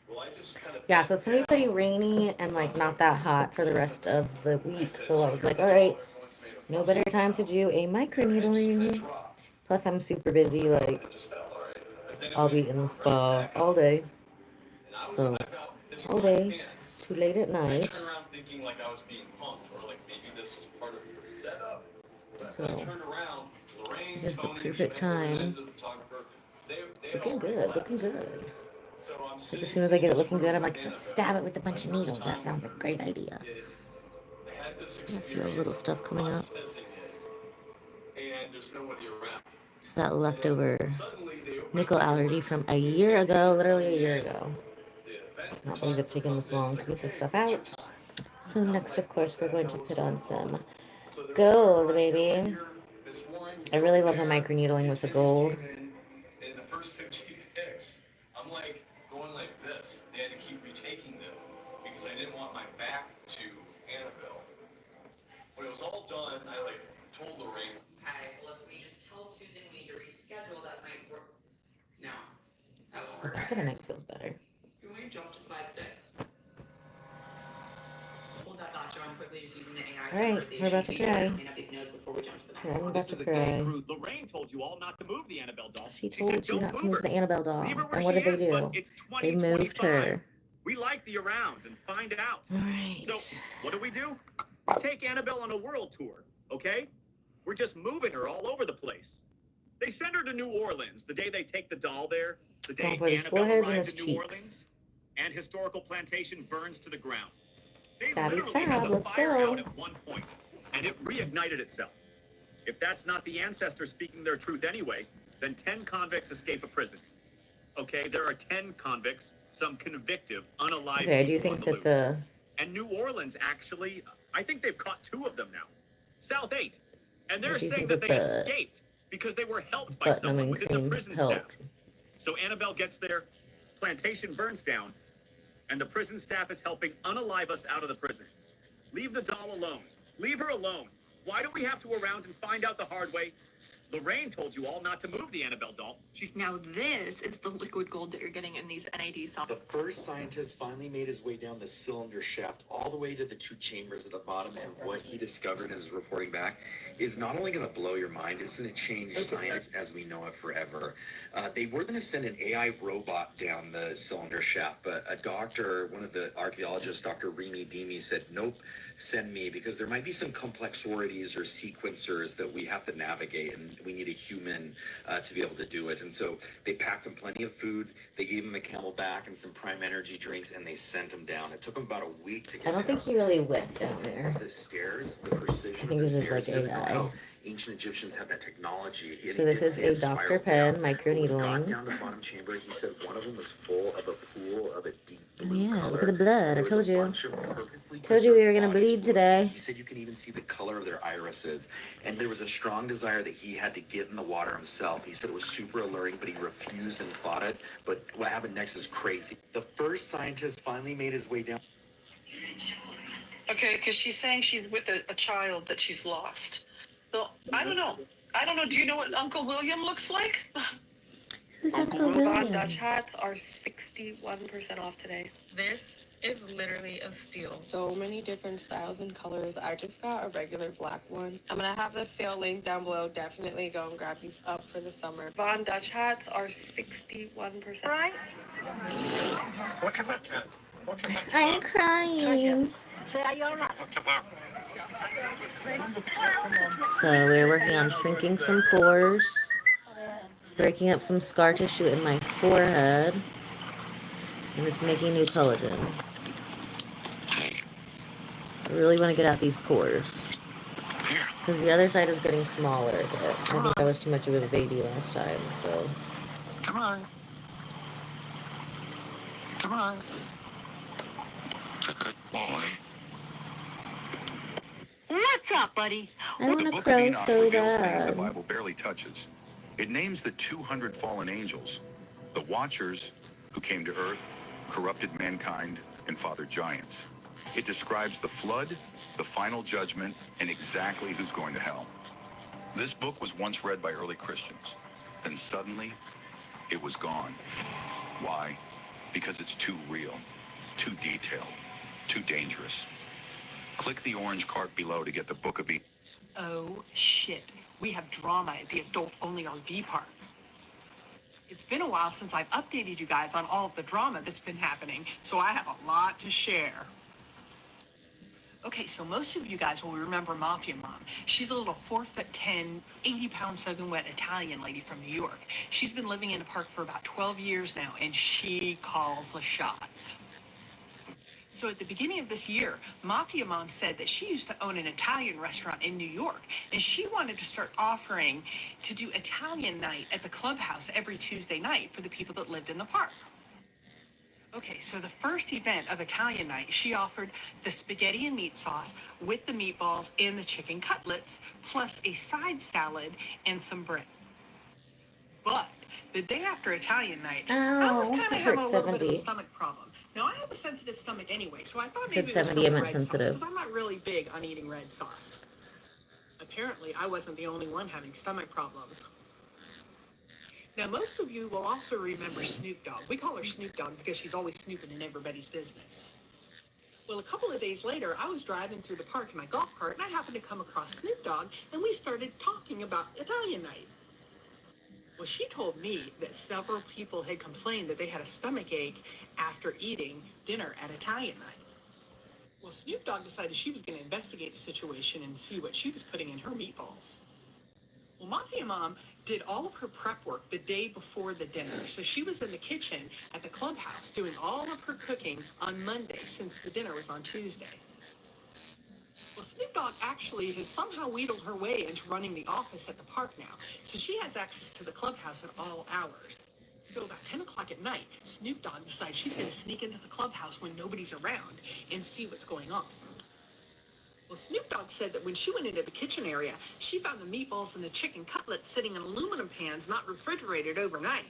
Well, I just kind of... Yeah, so it's gonna be pretty rainy and like not that hot for the rest of the week. So I was like, all right, no better time to do a microneedling. Plus I'm super busy, like I'll be in the spa all day. So all day, too late at I night. turned around thinking like I was being punked, or like maybe this was part of the setup. So But I turned around, Lorraine, it is the Tony, perfect the time. photographer, they Looking already good, left. looking good. So I'm Like sitting as soon as I get it in this looking room good, I'm with like, let's Annabelle. stab it with a bunch of needles. That sounds like a great idea. I had this I see all the little stuff coming up. processing it, and there's nobody around. It's that leftover Suddenly they open nickel up the allergy doors, from a and you year say, ago, "Hey, literally a somebody year in." ago. The event I don't believe it's taken this long to get this stuff out. So next, of course, we're going to put on some gold, baby. I really love the microneedling with the gold. In the first 15 picks, I'm like going like this. They had to keep retaking them because I didn't want my back to Annabelle. When it was all done, I like told Lorraine, Okay, look, we just tell Susan we need to reschedule that might work. No, that won't work. I think the night feels better. You want to jump to slide 6? Hold that thought, John, quickly, just using the AI. All right, we're about to cry. Clean up these notes before we jump to the next I'm one. about to cry. Lorraine told you all not to move the Annabelle doll. She said, told you "Don't not to move move her. the Annabelle doll. Leave her where And what she did they is, do? but it's They moved 2025. her. We like the around and find out. All right. So what do? We take Annabelle on a world tour, okay? We're just moving her all over the place. They send her to New Orleans the day they take the doll there, the day Going for his Annabelle foreheads and arrives his in New Orleans, cheeks. and historical plantation burns to the ground. They Stabby literally stab, had the let's fire go. out at one point, and it reignited itself. If that's not the ancestors speaking their truth anyway, then 10 convicts escape a prison. Okay, there are 10 convicts, some convictive, unalive Okay, I do people on think the that loose. the And New Orleans, actually, I think they've caught 2 of them now. South 8. And they're I do saying think that that they the escaped because they were helped by butt someone numbing within the cream prison helped. staff. So Annabelle gets there, plantation burns down, and the prison staff is helping unalive us out of the prison. Leave the doll alone. Leave her alone. Why do we have to go around and find out the hard way? Lorraine told you all not to move the Annabelle doll. Now this is the liquid gold that you're getting in these NAD songs. The first scientist finally made his way down the cylinder shaft all the way to the 2 chambers at the bottom, and what he discovered and is reporting back is not only going to blow your mind, it's going to change science as we know it forever. They were going to send an AI robot down the cylinder shaft, but a doctor, one of the archaeologists, Dr. Remy Demi, said, nope, send me, because there might be some complexities or sequencers that we have to navigate, and we need a human to be able to do it. And so they packed him plenty of food, they gave him a Camelback and some Prime Energy drinks, and they sent him down. It took him about a week to get I don't think he really went down there. the stairs, the precision I think of this the is stairs. like He doesn't know AI. how ancient Egyptians had that technology. So this is a Dr. Pen When we got microneedling. down to the bottom chamber, he said one of them was full of a pool of a deep Oh blue yeah, color. look at the blood. I There was told a you. bunch of perfectly Told you we were preserved gonna bodies bleed floating. today. He said you can even see the color of their irises. And there was a strong desire that he had to get in the water himself. He said it was super alluring, but he refused and fought it. But what happened next is crazy. The first scientist finally made his way down. Okay, because she's saying she's with a child that she's lost. So, I don't know. Do you know what Uncle William looks like? Who's Uncle William? Dutch hats are 61% off today. This is literally a steal. So many different styles and colors. I just got a regular black one. I'm gonna have the sale link down below. Definitely go and grab these up for the summer. Von Dutch hats are 61%. Right? What's your back? I'm crying. So we're working on shrinking some pores, breaking up some scar tissue in my forehead, and it's making new collagen. I really want to get out these pores, because the other side is getting smaller, but I think I was too much of a baby last time, so. Come on. Come on. Good boy. What's up, buddy? I want to crow so Things the bad. Bible barely touches. It names the 200 fallen angels, the watchers who came to earth, corrupted mankind, and fathered giants. It describes the flood, the final judgment, and exactly who's going to hell. This book was once read by early Christians. Then suddenly, it was gone. Why? Because it's too real, too detailed, too dangerous. Click the orange card below to get the Book of Oh, shit. We have drama at the adult-only RV park. It's been a while since I've updated you guys on all of the drama that's been happening, so I have a lot to share. Okay, so most of you guys will remember Mafia Mom. She's a little 4'10", 80-pound soaking wet Italian lady from New York. She's been living in the park for about 12 years now, and she calls the shots. So at the beginning of this year, Mafia Mom said that she used to own an Italian restaurant in New York, and she wanted to start offering to do Italian night at the clubhouse every Tuesday night for the people that lived in the park. Okay, so the first event of Italian night, she offered the spaghetti and meat sauce with the meatballs and the chicken cutlets, plus a side salad and some bread. But the day after Italian night, I was kind of having a little bit of a stomach problem. Now, I have a sensitive stomach anyway, so I thought maybe it was from the red sauce, because I'm not really big on eating red sauce. Apparently, I wasn't the only one having stomach problems. Now, most of you will also remember Snoop Dogg. We call her Snoop Dogg because she's always snooping in everybody's business. Well, a couple of days later, I was driving through the park in my golf cart, and I happened to come across Snoop Dogg, and we started talking about Italian night. Well, she told me that several people had complained that they had a stomach ache after eating dinner at Italian night. Well, Snoop Dogg decided she was going to investigate the situation and see what she was putting in her meatballs. Well, Mafia Mom did all of her prep work the day before the dinner. So she was in the kitchen at the clubhouse doing all of her cooking on Monday since the dinner was on Tuesday. Well, Snoop Dogg actually has somehow wheedled her way into running the office at the park now. So she has access to the clubhouse at all hours. So about 10 o'clock at night, Snoop Dogg decides she's going to sneak into the clubhouse when nobody's around and see what's going on. Well, Snoop Dogg said that when she went into the kitchen area, she found the meatballs and the chicken cutlets sitting in aluminum pans not refrigerated overnight.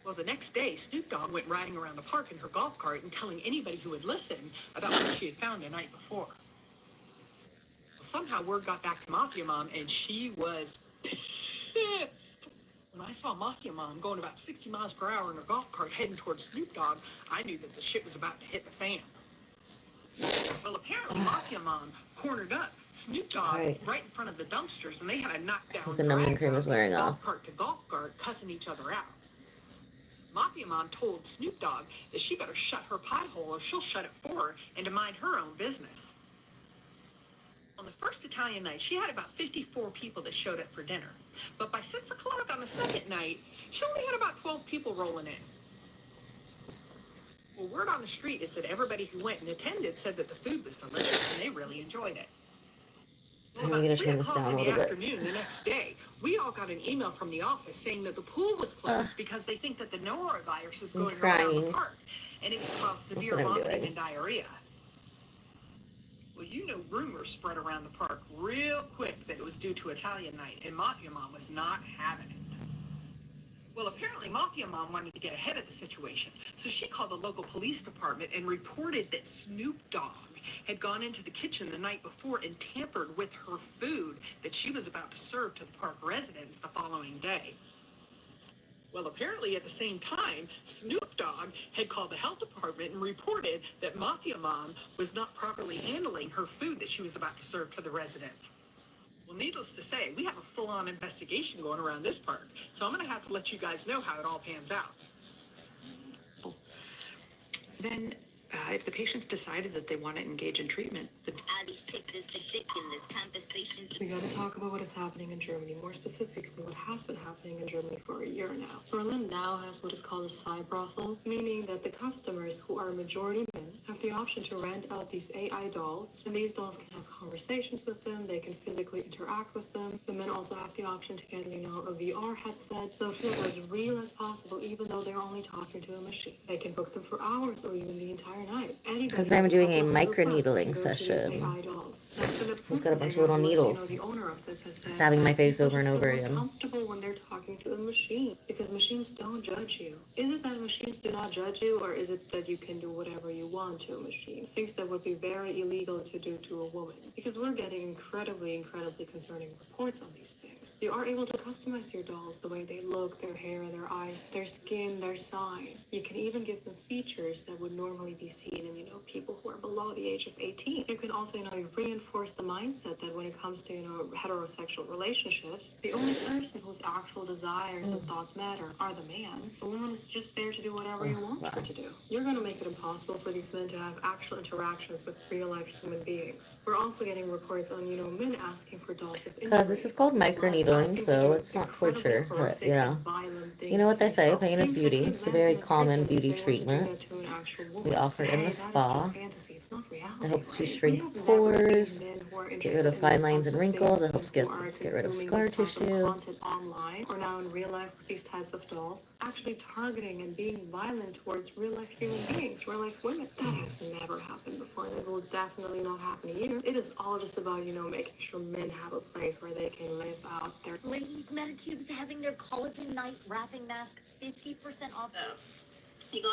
Well, the next day, Snoop Dogg went riding around the park in her golf cart and telling anybody who would listen about what she had found the night before. Well, somehow word got back to Mafia Mom, and she was pissed. When I saw Mafia Mom going about 60 miles per hour in her golf cart heading towards Snoop Dogg, I knew that the shit was about to hit the fan. Well, apparently Mafia Mom cornered up Snoop Dogg right in front of the dumpsters, and they had a knockdown The numbing cream is wearing off. golf cart to golf cart, cussing each other out. Mafia Mom told Snoop Dogg that she better shut her pie hole or she'll shut it for her and to mind her own business. On the first Italian night, she had about 54 people that showed up for dinner. But by 6 o'clock on the second night, she only had about 12 people rolling in. Well, word on the street is that everybody who went and attended said that the food was delicious and they really enjoyed it. Well, I'm about gonna 3 turn this o'clock down in a the little bit. afternoon the next day, we all got an email from the office saying that the pool was closed because they think that the norovirus is going around the crying. park and it can cause That's severe what I'm vomiting doing. and diarrhea. Well, you know, rumors spread around the park real quick that it was due to Italian night, and Mafia Mom was not having it. Well, apparently Mafia Mom wanted to get ahead of the situation, so she called the local police department and reported that Snoop Dogg had gone into the kitchen the night before and tampered with her food that she was about to serve to the park residents the following day. Well, apparently at the same time, Snoop Dogg had called the health department and reported that Mafia Mom was not properly handling her food that she was about to serve to the residents. Well, needless to say, we have a full-on investigation going around this park, so I'm going to have to let you guys know how it all pans out. Then, if the patients decided that they want to engage in treatment, All these chicks is ridiculous. Conversations. we got to talk about what is happening in Germany, more specifically what has been happening in Germany for a year now. Berlin now has what is called a side brothel, meaning that the customers, who are majority men, have the option to rent out these AI dolls, and these dolls can have conversations with them, they can physically interact with them. The men also have the option to get, a VR headset, so it feels as real as possible, even though they're only talking to a machine. They can book them for hours or even the entire night. Because I'm doing a microneedling session. It's got a bunch of little needles stabbing my face over and over again. Comfortable when they're talking to a machine, because machines don't judge you. Is it that machines do not judge you, or is it that you can do whatever you want to a machine? Things that would be very illegal to do to a woman, because we're getting incredibly concerning reports on these things. You are able to customize your dolls the way they look, their hair, their eyes, their skin, their size. You can even give them features that would normally be seen in, people who are below the age of 18. You can also, reinforce the mindset that when it comes to, heterosexual relationships, the only person whose actual desires and thoughts matter are the man. The woman is just there to do whatever you want her to do. You're going to make it impossible for these men to have actual interactions with real-life human beings. We're also getting reports on, men asking for dolls with Because this is called microneedling, so it's not torture, but, you know what they say, pain is beauty. It's a very common beauty treatment. We offer it in the spa. It helps to shrink pores, get rid of fine lines and wrinkles. It helps get rid of scar tissue. Online or now in real life with these types of dolls, actually targeting and being violent towards real life human beings, real life women. That has never happened before, and it will definitely not happen either. It is all just about, making sure men have a place where they can live out their... Ladies, Meditube's having their collagen night wrapping mask 50% off. You go.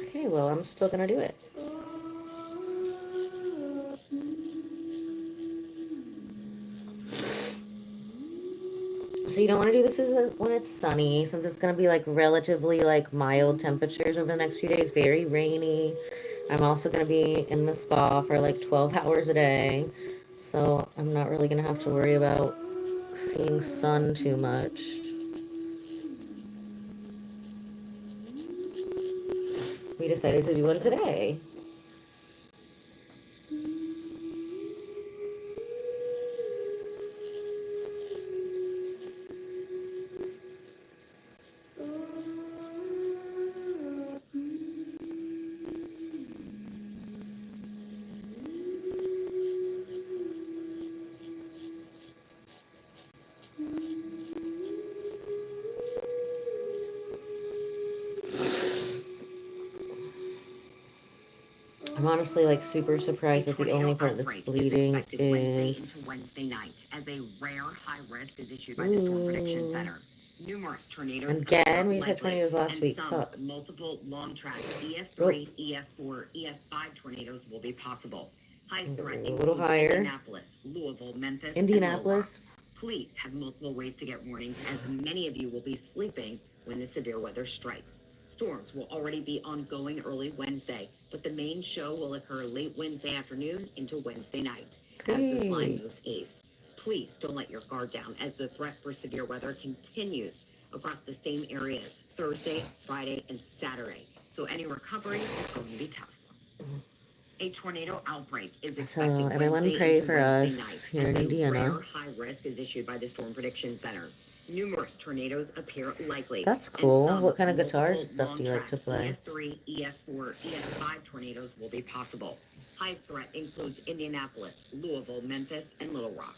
Okay, well, I'm still gonna do it. So you don't want to do this when it's sunny, since it's going to be relatively mild temperatures over the next few days, very rainy. I'm also going to be in the spa for 12 hours a day, so I'm not really going to have to worry about seeing sun too much. We decided to do one today. I'm honestly super surprised that the only part that's bleeding is Wednesday night as a rare high risk is issued by the Storm Prediction Center. Numerous tornadoes. Again, we just had tornadoes last week. Fuck. Multiple long track EF3, EF4, EF5 tornadoes will be possible. Highest threat a little higher. Indianapolis, Louisville, Memphis, Indianapolis. Police have multiple ways to get warnings, as many of you will be sleeping when the severe weather strikes. Storms will already be ongoing early Wednesday, but the main show will occur late Wednesday afternoon into Wednesday night. As this line moves east, please don't let your guard down as the threat for severe weather continues across the same areas Thursday, Friday, and Saturday. So any recovery is going to be tough. A tornado outbreak is expected So everyone Wednesday pray into for Wednesday us night, here in as a Indiana. rare high risk is issued by the Storm Prediction Center. Numerous tornadoes appear likely. That's and cool. some What kind of multiple guitars stuff do you like to long-track play? EF3, EF4, EF5 tornadoes will be possible. Highest threat includes Indianapolis, Louisville, Memphis, and Little Rock.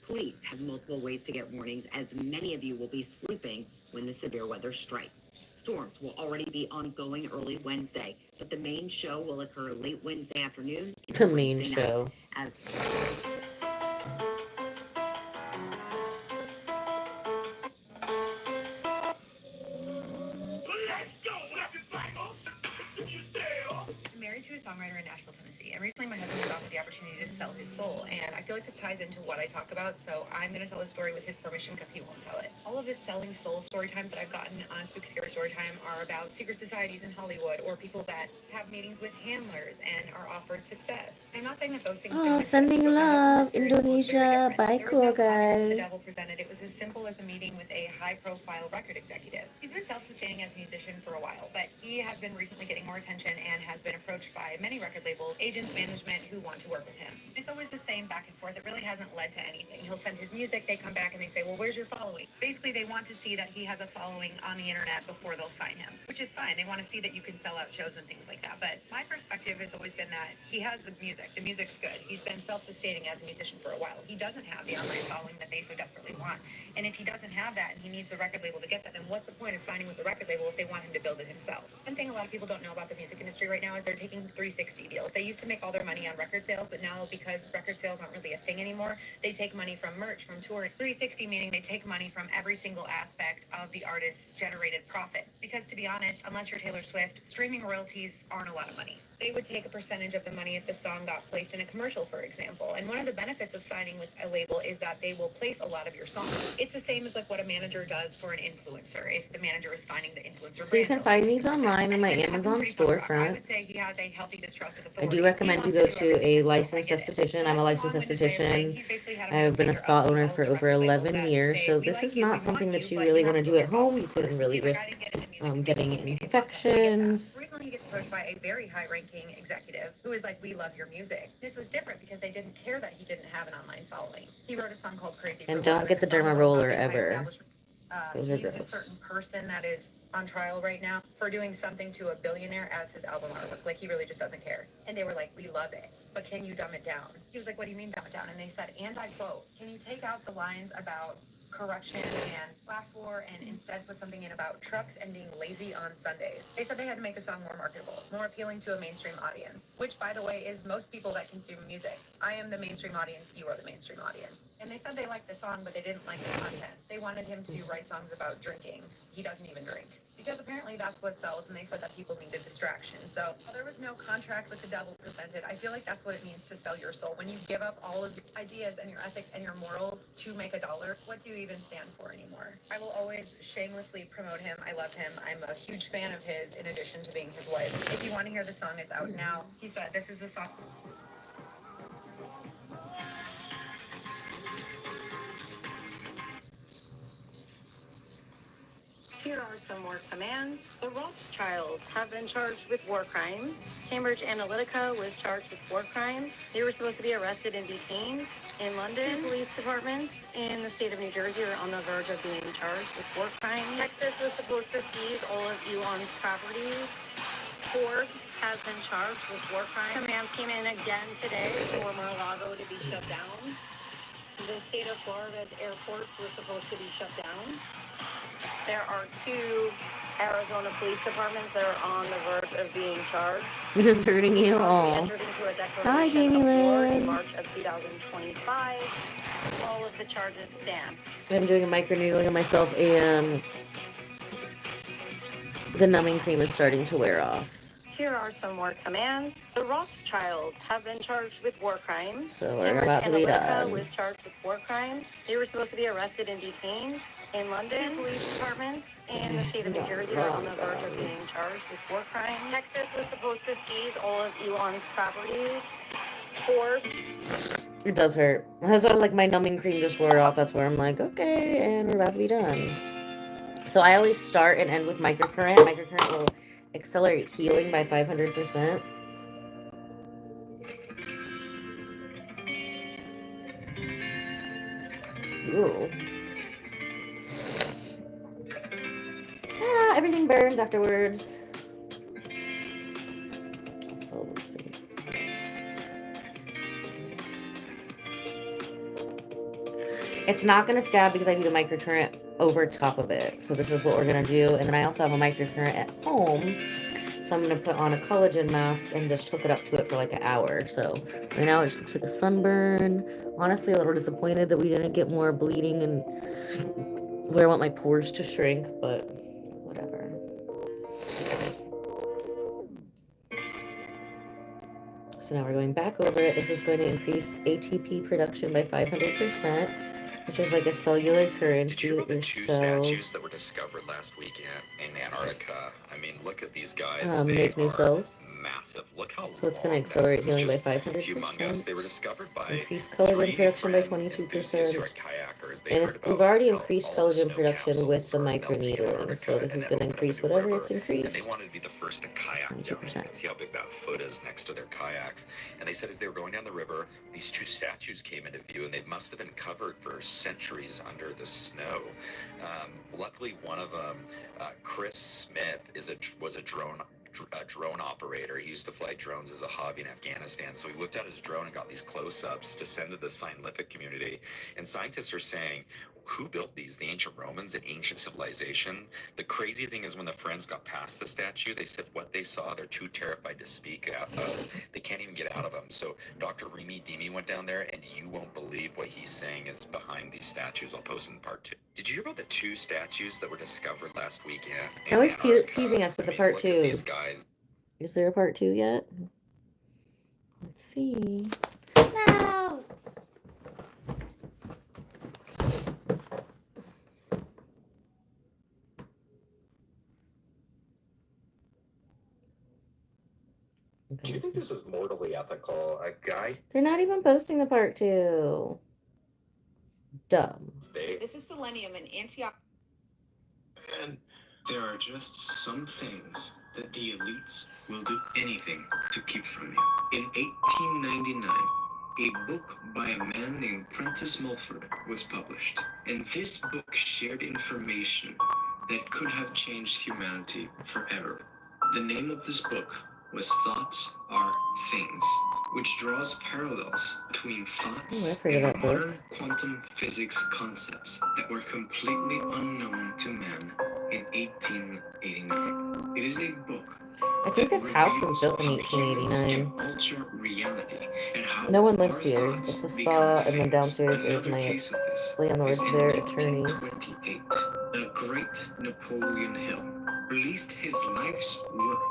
Police have multiple ways to get warnings, as many of you will be sleeping when the severe weather strikes. Storms will already be ongoing early Wednesday, but the main show will occur late Wednesday afternoon into The main Wednesday show. night. As I'm married to a songwriter in Nashville, Tennessee, and recently my husband was offered the opportunity to sell his soul, and I feel like this ties into what I talk about, so I'm going to tell the story with his permission because he won't tell it. All of this selling soul story times that I've gotten on Spooky Scary Storytime are about secret societies in Hollywood or people that have meetings with handlers and are offered success. I'm not saying that those things don't Oh, exist, sending but my husband's love, experience was very Indonesia. different. Bye, There was cool no connection that the guy. devil presented. It was as simple as a meeting with a high-profile record executive. He's been self-sustaining as a musician for a while, but he has been recently getting more attention and has been approached by many record labels, agents, management who want to work with him. It's always the same back and forth. It really hasn't led to anything. He'll send his music, they come back and they say, well, where's your following? Basically, they want to see that he has a following on the internet before they'll sign him, which is fine. They want to see that you can sell out shows and things like that. But my perspective has always been that he has the music. The music's good. He's been self-sustaining as a musician for a while. He doesn't have the online following that they so desperately want. And if he doesn't have that and he needs the record label to get that, then what's the point of signing with the record label if they want him to build it himself? One thing a lot of people don't know about the music industry right now is they're taking 360 deals. They used to make all their money on record sales, but now because record sales aren't really a thing anymore, they take money from merch, from touring. 360 meaning they take money from every single aspect of the artist's generated profit. Because to be honest, unless you're Taylor Swift, streaming royalties aren't a lot of money. They would take a percentage of the money if the song got placed in a commercial, for example. And one of the benefits of signing with a label is that they will place a lot of your songs. It's the same as like what a manager does for an influencer. If the manager is finding the influencer So you can find these online in my Amazon I storefront. would say he has a healthy distrust of I authority. do recommend you go to a licensed esthetician. I'm a licensed esthetician. I've been a spa owner for over 11 years, so this is not something that you really want to do at home. You couldn't really risk getting infections. Recently he gets approached by a very high-ranking executive who is like, we love your music. This was different because they didn't care that he didn't have an online following. He wrote a song called Crazy. And don't get the derma roller ever. Those are He used a gross. certain person that is on trial right now for doing something to a billionaire as his album artwork. Like, he really just doesn't care. And they were like, we love it, but can you dumb it down? He was like, what do you mean dumb it down? And they said, and I quote, can you take out the lines about corruption and class war and instead put something in about trucks and being lazy on Sundays? They said they had to make the song more marketable, more appealing to a mainstream audience, which, by the way, is most people that consume music. I am the mainstream audience, you are the mainstream audience. And they said they liked the song, but they didn't like the content. They wanted him to write songs about drinking. He doesn't even drink. Because apparently that's what sells, and they said that people need a distraction. So there was no contract with the devil presented. I feel like that's what it means to sell your soul. When you give up all of your ideas and your ethics and your morals to make $1, what do you even stand for anymore? I will always shamelessly promote him. I love him. I'm a huge fan of his in addition to being his wife. If you want to hear the song, it's out now. He said this is the song. Here are some more commands. The Rothschilds have been charged with war crimes. Cambridge Analytica was charged with war crimes. They were supposed to be arrested and detained in London. Two police departments in the state of New Jersey are on the verge of being charged with war crimes. Texas was supposed to seize all of Elon's properties. Forbes has been charged with war crimes. Commands came in again today for Mar-a-Lago to be shut down. The state of Florida's airports were supposed to be shut down. There are 2 Arizona police departments that are on the verge of being charged. This is hurting you all. Hi, Jamie In Lynn. March of 2025, all of the charges stand. I'm doing a microneedling on myself, and the numbing cream is starting to wear off. Here are some more commands. The Rothschilds have been charged with war crimes. So we're Cambridge about to be Analytica done. was charged with war crimes. They were supposed to be arrested and detained in London. Police departments in the state of New Jersey are on the verge of being charged with war crimes. Texas was supposed to seize all of Elon's properties. Forbes. It does hurt. That's why like my numbing cream just wore off. That's where I'm like, okay, and we're about to be done. So I always start and end with microcurrent. Microcurrent will accelerate healing by 500%. Ooh. Ah, everything burns afterwards. So let's see. It's not going to scab because I do the microcurrent over top of it. So this is what we're going to do. And then I also have a microcurrent at home. So I'm going to put on a collagen mask and just hook it up to it for like an hour. So right now it just looks like a sunburn. Honestly, a little disappointed that we didn't get more bleeding and where I want my pores to shrink, but whatever. So now we're going back over it. This is going to increase ATP production by 500%, which is like a cellular currency. Did you hear about the two statues that were discovered last week in Antarctica? I mean, look at these guys. They make new are cells. massive. Look how So it's going to accelerate healing by 500%. humongous. They were discovered by Increase collagen production by 22%. And we've already increased collagen production with the microneedling. So this is going to increase whatever it's increased. And they wanted to be the first to kayak down it. You can see how big that foot is next to their kayaks. And they said as they were going down the river, these two statues came into view, and they must have been covered for centuries under the snow. Luckily, one of them, Chris Smith, was a drone operator. He used to fly drones as a hobby in Afghanistan. So he whipped out his drone and got these close-ups to send to the scientific community. And scientists are saying, who built these? The ancient Romans, an ancient civilization. The crazy thing is when the friends got past the statue, they said what they saw, they're too terrified to speak out of. They can't even get out of them. So Dr. Remy Demi went down there, and you won't believe what he's saying is behind these statues. I'll post in part 2. Did you hear about the two statues that were discovered last weekend? Now he's teasing us with the part 2s. Is there a part 2 yet? Let's see. No! Do you think this is mortally ethical? A guy? They're not even posting the part 2. Dumb. This is selenium and antioxidant. And there are just some things that the elites will do anything to keep from you. In 1899, a book by a man named Prentice Mulford was published. And this book shared information that could have changed humanity forever. The name of this book was Thoughts Are Things, which draws parallels between thoughts and modern quantum physics concepts that were completely unknown to man in 1889. It is a book. I think this house was built in 1889. No one lives here. It's a spa, and then downstairs is my landlord's their attorneys. The great Napoleon Hill released his life's work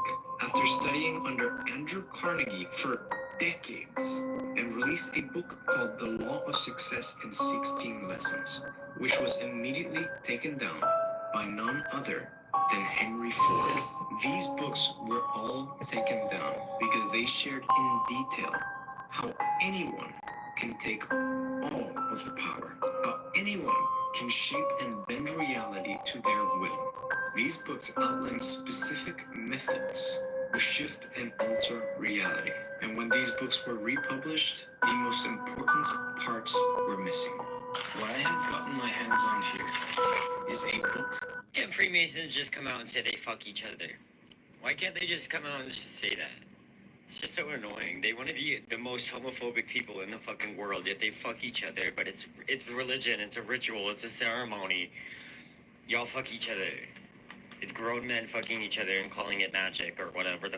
after studying under Andrew Carnegie for decades, and released a book called The Law of Success in 16 Lessons, which was immediately taken down by none other than Henry Ford. These books were all taken down because they shared in detail how anyone can take all of the power, how anyone can shape and bend reality to their will. These books outline specific methods to shift and alter reality. And when these books were republished, the most important parts were missing. What I have gotten my hands on here is a book. Can't Freemasons just come out and say they fuck each other? Why can't they just come out and just say that? It's just so annoying. They want to be the most homophobic people in the fucking world, yet they fuck each other. But it's religion, it's a ritual, it's a ceremony. Y'all fuck each other. It's grown men fucking each other and calling it magic or whatever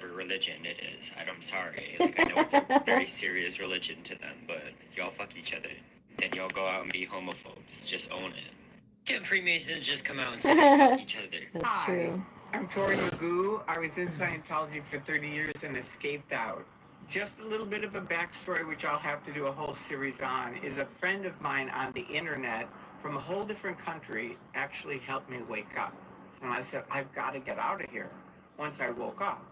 religion it is. I'm sorry. Like, I know it's a very serious religion to them, but y'all fuck each other. Then y'all go out and be homophobes. Just own it. Can't Freemasons just come out and say they fuck each other? That's true. I'm Tori Magoo. I was in Scientology for 30 years and escaped out. Just a little bit of a backstory, which I'll have to do a whole series on, is a friend of mine on the internet from a whole different country actually helped me wake up. And I said, I've got to get out of here once I woke up.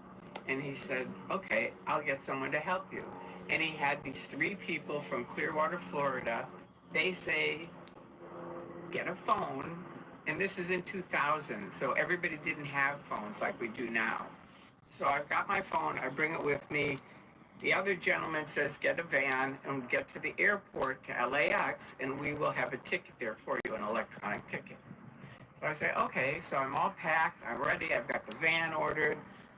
And he said, okay, I'll get someone to help you. And he had these 3 people from Clearwater, Florida. They say, get a phone. And this is in 2000, so everybody didn't have phones like we do now. So I've got my phone, I bring it with me. The other gentleman says, get a van and get to the airport to LAX, and we will have a ticket there for you, an electronic ticket. So I say, okay, so I'm all packed, I'm ready, I've got the van ordered.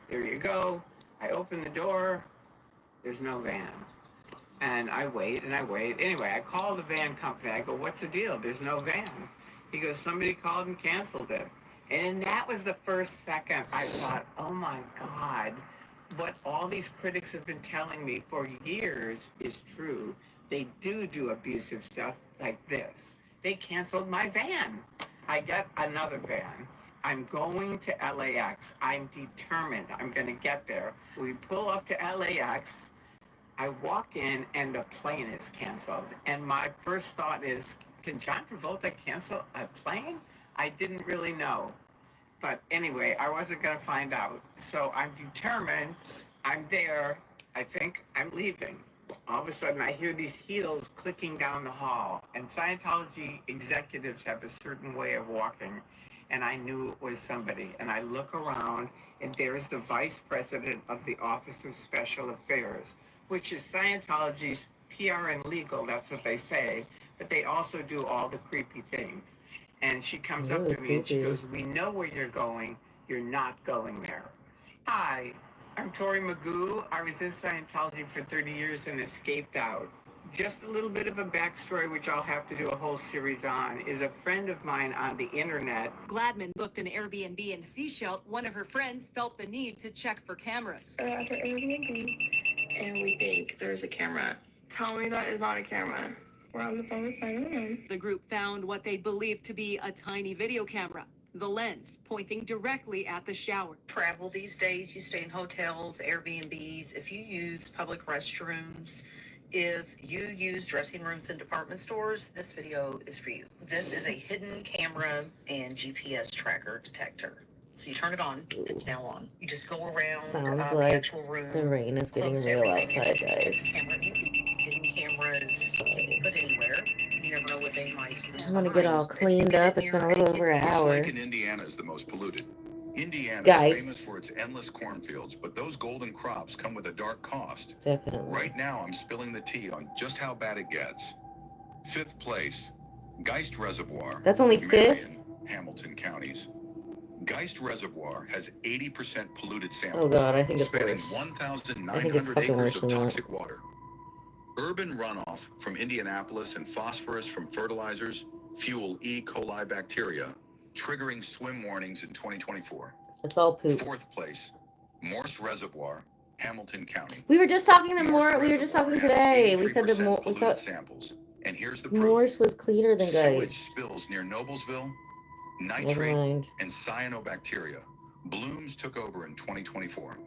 There you go. I open the door, there's no van. And I wait and I wait. Anyway, I call the van company. I go, what's the deal? There's no van. He goes, somebody called and canceled it. And that was the first second I thought, oh my God, what all these critics have been telling me for years is true. They do abusive stuff like this. They canceled my van. I get another van. I'm going to LAX. I'm determined I'm going to get there. We pull up to LAX. I walk in and the plane is canceled. And my first thought is, can John Travolta cancel a plane? I didn't really know. But anyway, I wasn't going to find out. So I'm determined. I'm there. I think I'm leaving. All of a sudden, I hear these heels clicking down the hall. And Scientology executives have a certain way of walking. And I knew it was somebody. And I look around, and there's the vice president of the Office of Special Affairs, which is Scientology's PR and legal, that's what they say, but they also do all the creepy things. And she comes up to me and she goes, we know where you're going, you're not going there. Hi, I'm Tori Magoo. I was in Scientology for 30 years and escaped out. Just a little bit of a backstory, which I'll have to do a whole series on, is a friend of mine on the internet. Gladman booked an Airbnb in Seychelles. One of her friends felt the need to check for cameras. So at the Airbnb, and we think there's a camera. Tell me that is not a camera. We're on the phone with 911. The group found what they believed to be a tiny video camera, the lens pointing directly at the shower. Travel these days, you stay in hotels, Airbnbs. If you use public restrooms, if you use dressing rooms in department stores, this video is for you. This is a hidden camera and GPS tracker detector. So you turn it on, it's now on. You just go around Sounds the like actual room. the rain is getting close real everything. outside, guys. Hidden cameras can be put anywhere. You never know what they might do. I want to get all cleaned up. It's been a little over an Which hour. lake in Indiana is the most polluted? Indiana Guys. is famous for its endless cornfields, but those golden crops come with a dark cost. Definitely. Right now, I'm spilling the tea on just how bad it gets. 5th place, Geist Reservoir. That's only Marion, Hamilton counties. Geist Reservoir has 80% polluted samples. Oh God, I think it's spanning worse. 1,900 fucking acres worse of than that. toxic water. Urban runoff from Indianapolis and phosphorus from fertilizers fuel E. coli bacteria, triggering swim warnings in 2024. It's all poop. 4th place, Morse Reservoir, Hamilton County. We were just talking today. We said that we thought samples. And here's the proof. Morse was cleaner than Sewage Geist. spills near Noblesville, Never nitrate mind. and cyanobacteria. Blooms took over in 2024.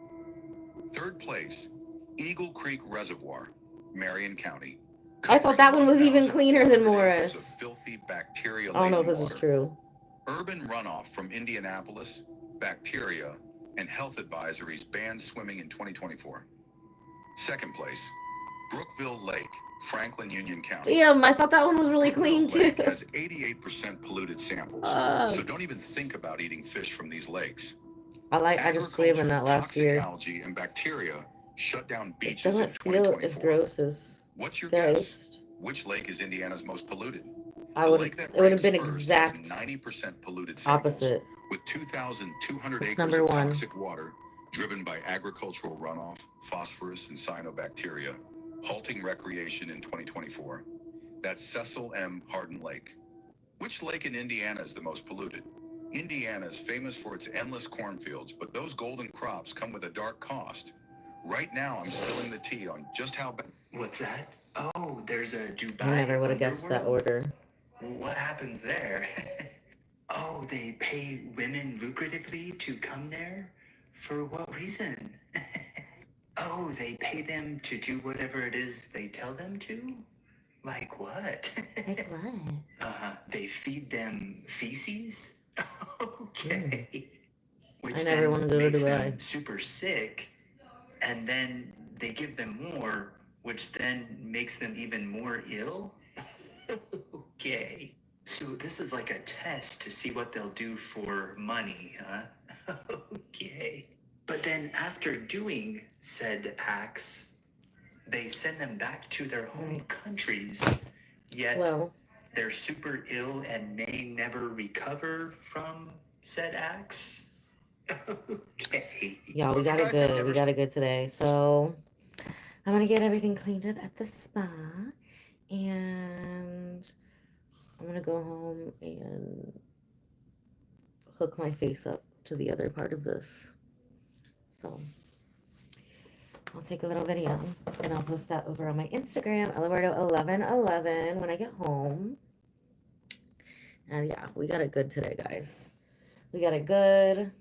3rd place, Eagle Creek Reservoir, Marion County. I thought that one was even cleaner than Morris. Of filthy bacteria. I don't know if this is true. Urban runoff from Indianapolis, bacteria, and health advisories banned swimming in 2024. 2nd place, Brookville Lake, Franklin Union County. Damn, I thought that one was really clean too. Lake has 88% polluted samples, so don't even think about eating fish from these lakes. I just swam in that last Toxic year. algae and bacteria shut down It beaches in doesn't feel 2024. as gross as What's your Geist. guess? Which lake is Indiana's most polluted? It would have been First has exact 90% polluted samples, opposite. with 2,200 It's acres number of one. toxic water driven by agricultural runoff, phosphorus, and cyanobacteria, halting recreation in 2024. That's Cecil M. Hardin Lake. Which lake in Indiana is the most polluted? Indiana is famous for its endless cornfields, but those golden crops come with a dark cost. Right now, I'm spilling the tea on just how bad. What's that? Oh, there's a Dubai. I never would have guessed that underworld? order. What happens there? Oh, they pay women lucratively to come there? For what reason? Oh, they pay them to do whatever it is they tell them to? Like what? Like what? They feed them feces? Okay. Which I never then want to go to makes Dubai. them super sick, and then they give them more, which then makes them even more ill? Okay. So this is like a test to see what they'll do for money, huh? Okay. But then after doing said acts, they send them back to their home countries, yet they're super ill and may never recover from said acts? Okay. Yeah, we got it good. We got it good today. So I'm gonna get everything cleaned up at the spa, and I'm gonna go home and hook my face up to the other part of this. So I'll take a little video and I'll post that over on my Instagram, Ella Bardo 1111, when I get home. And yeah, we got it good today, guys. We got it good,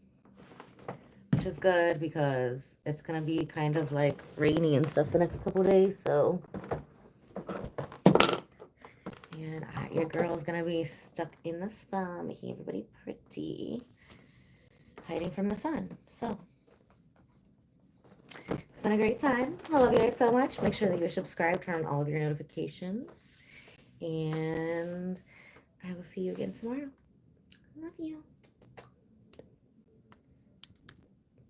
which is good because it's gonna be kind of like rainy and stuff the next couple days. So, and your girl's gonna be stuck in the spa, making everybody pretty, hiding from the sun. So it's been a great time. I love you guys so much. Make sure that you're subscribed, turn on all of your notifications, and I will see you again tomorrow. Love you.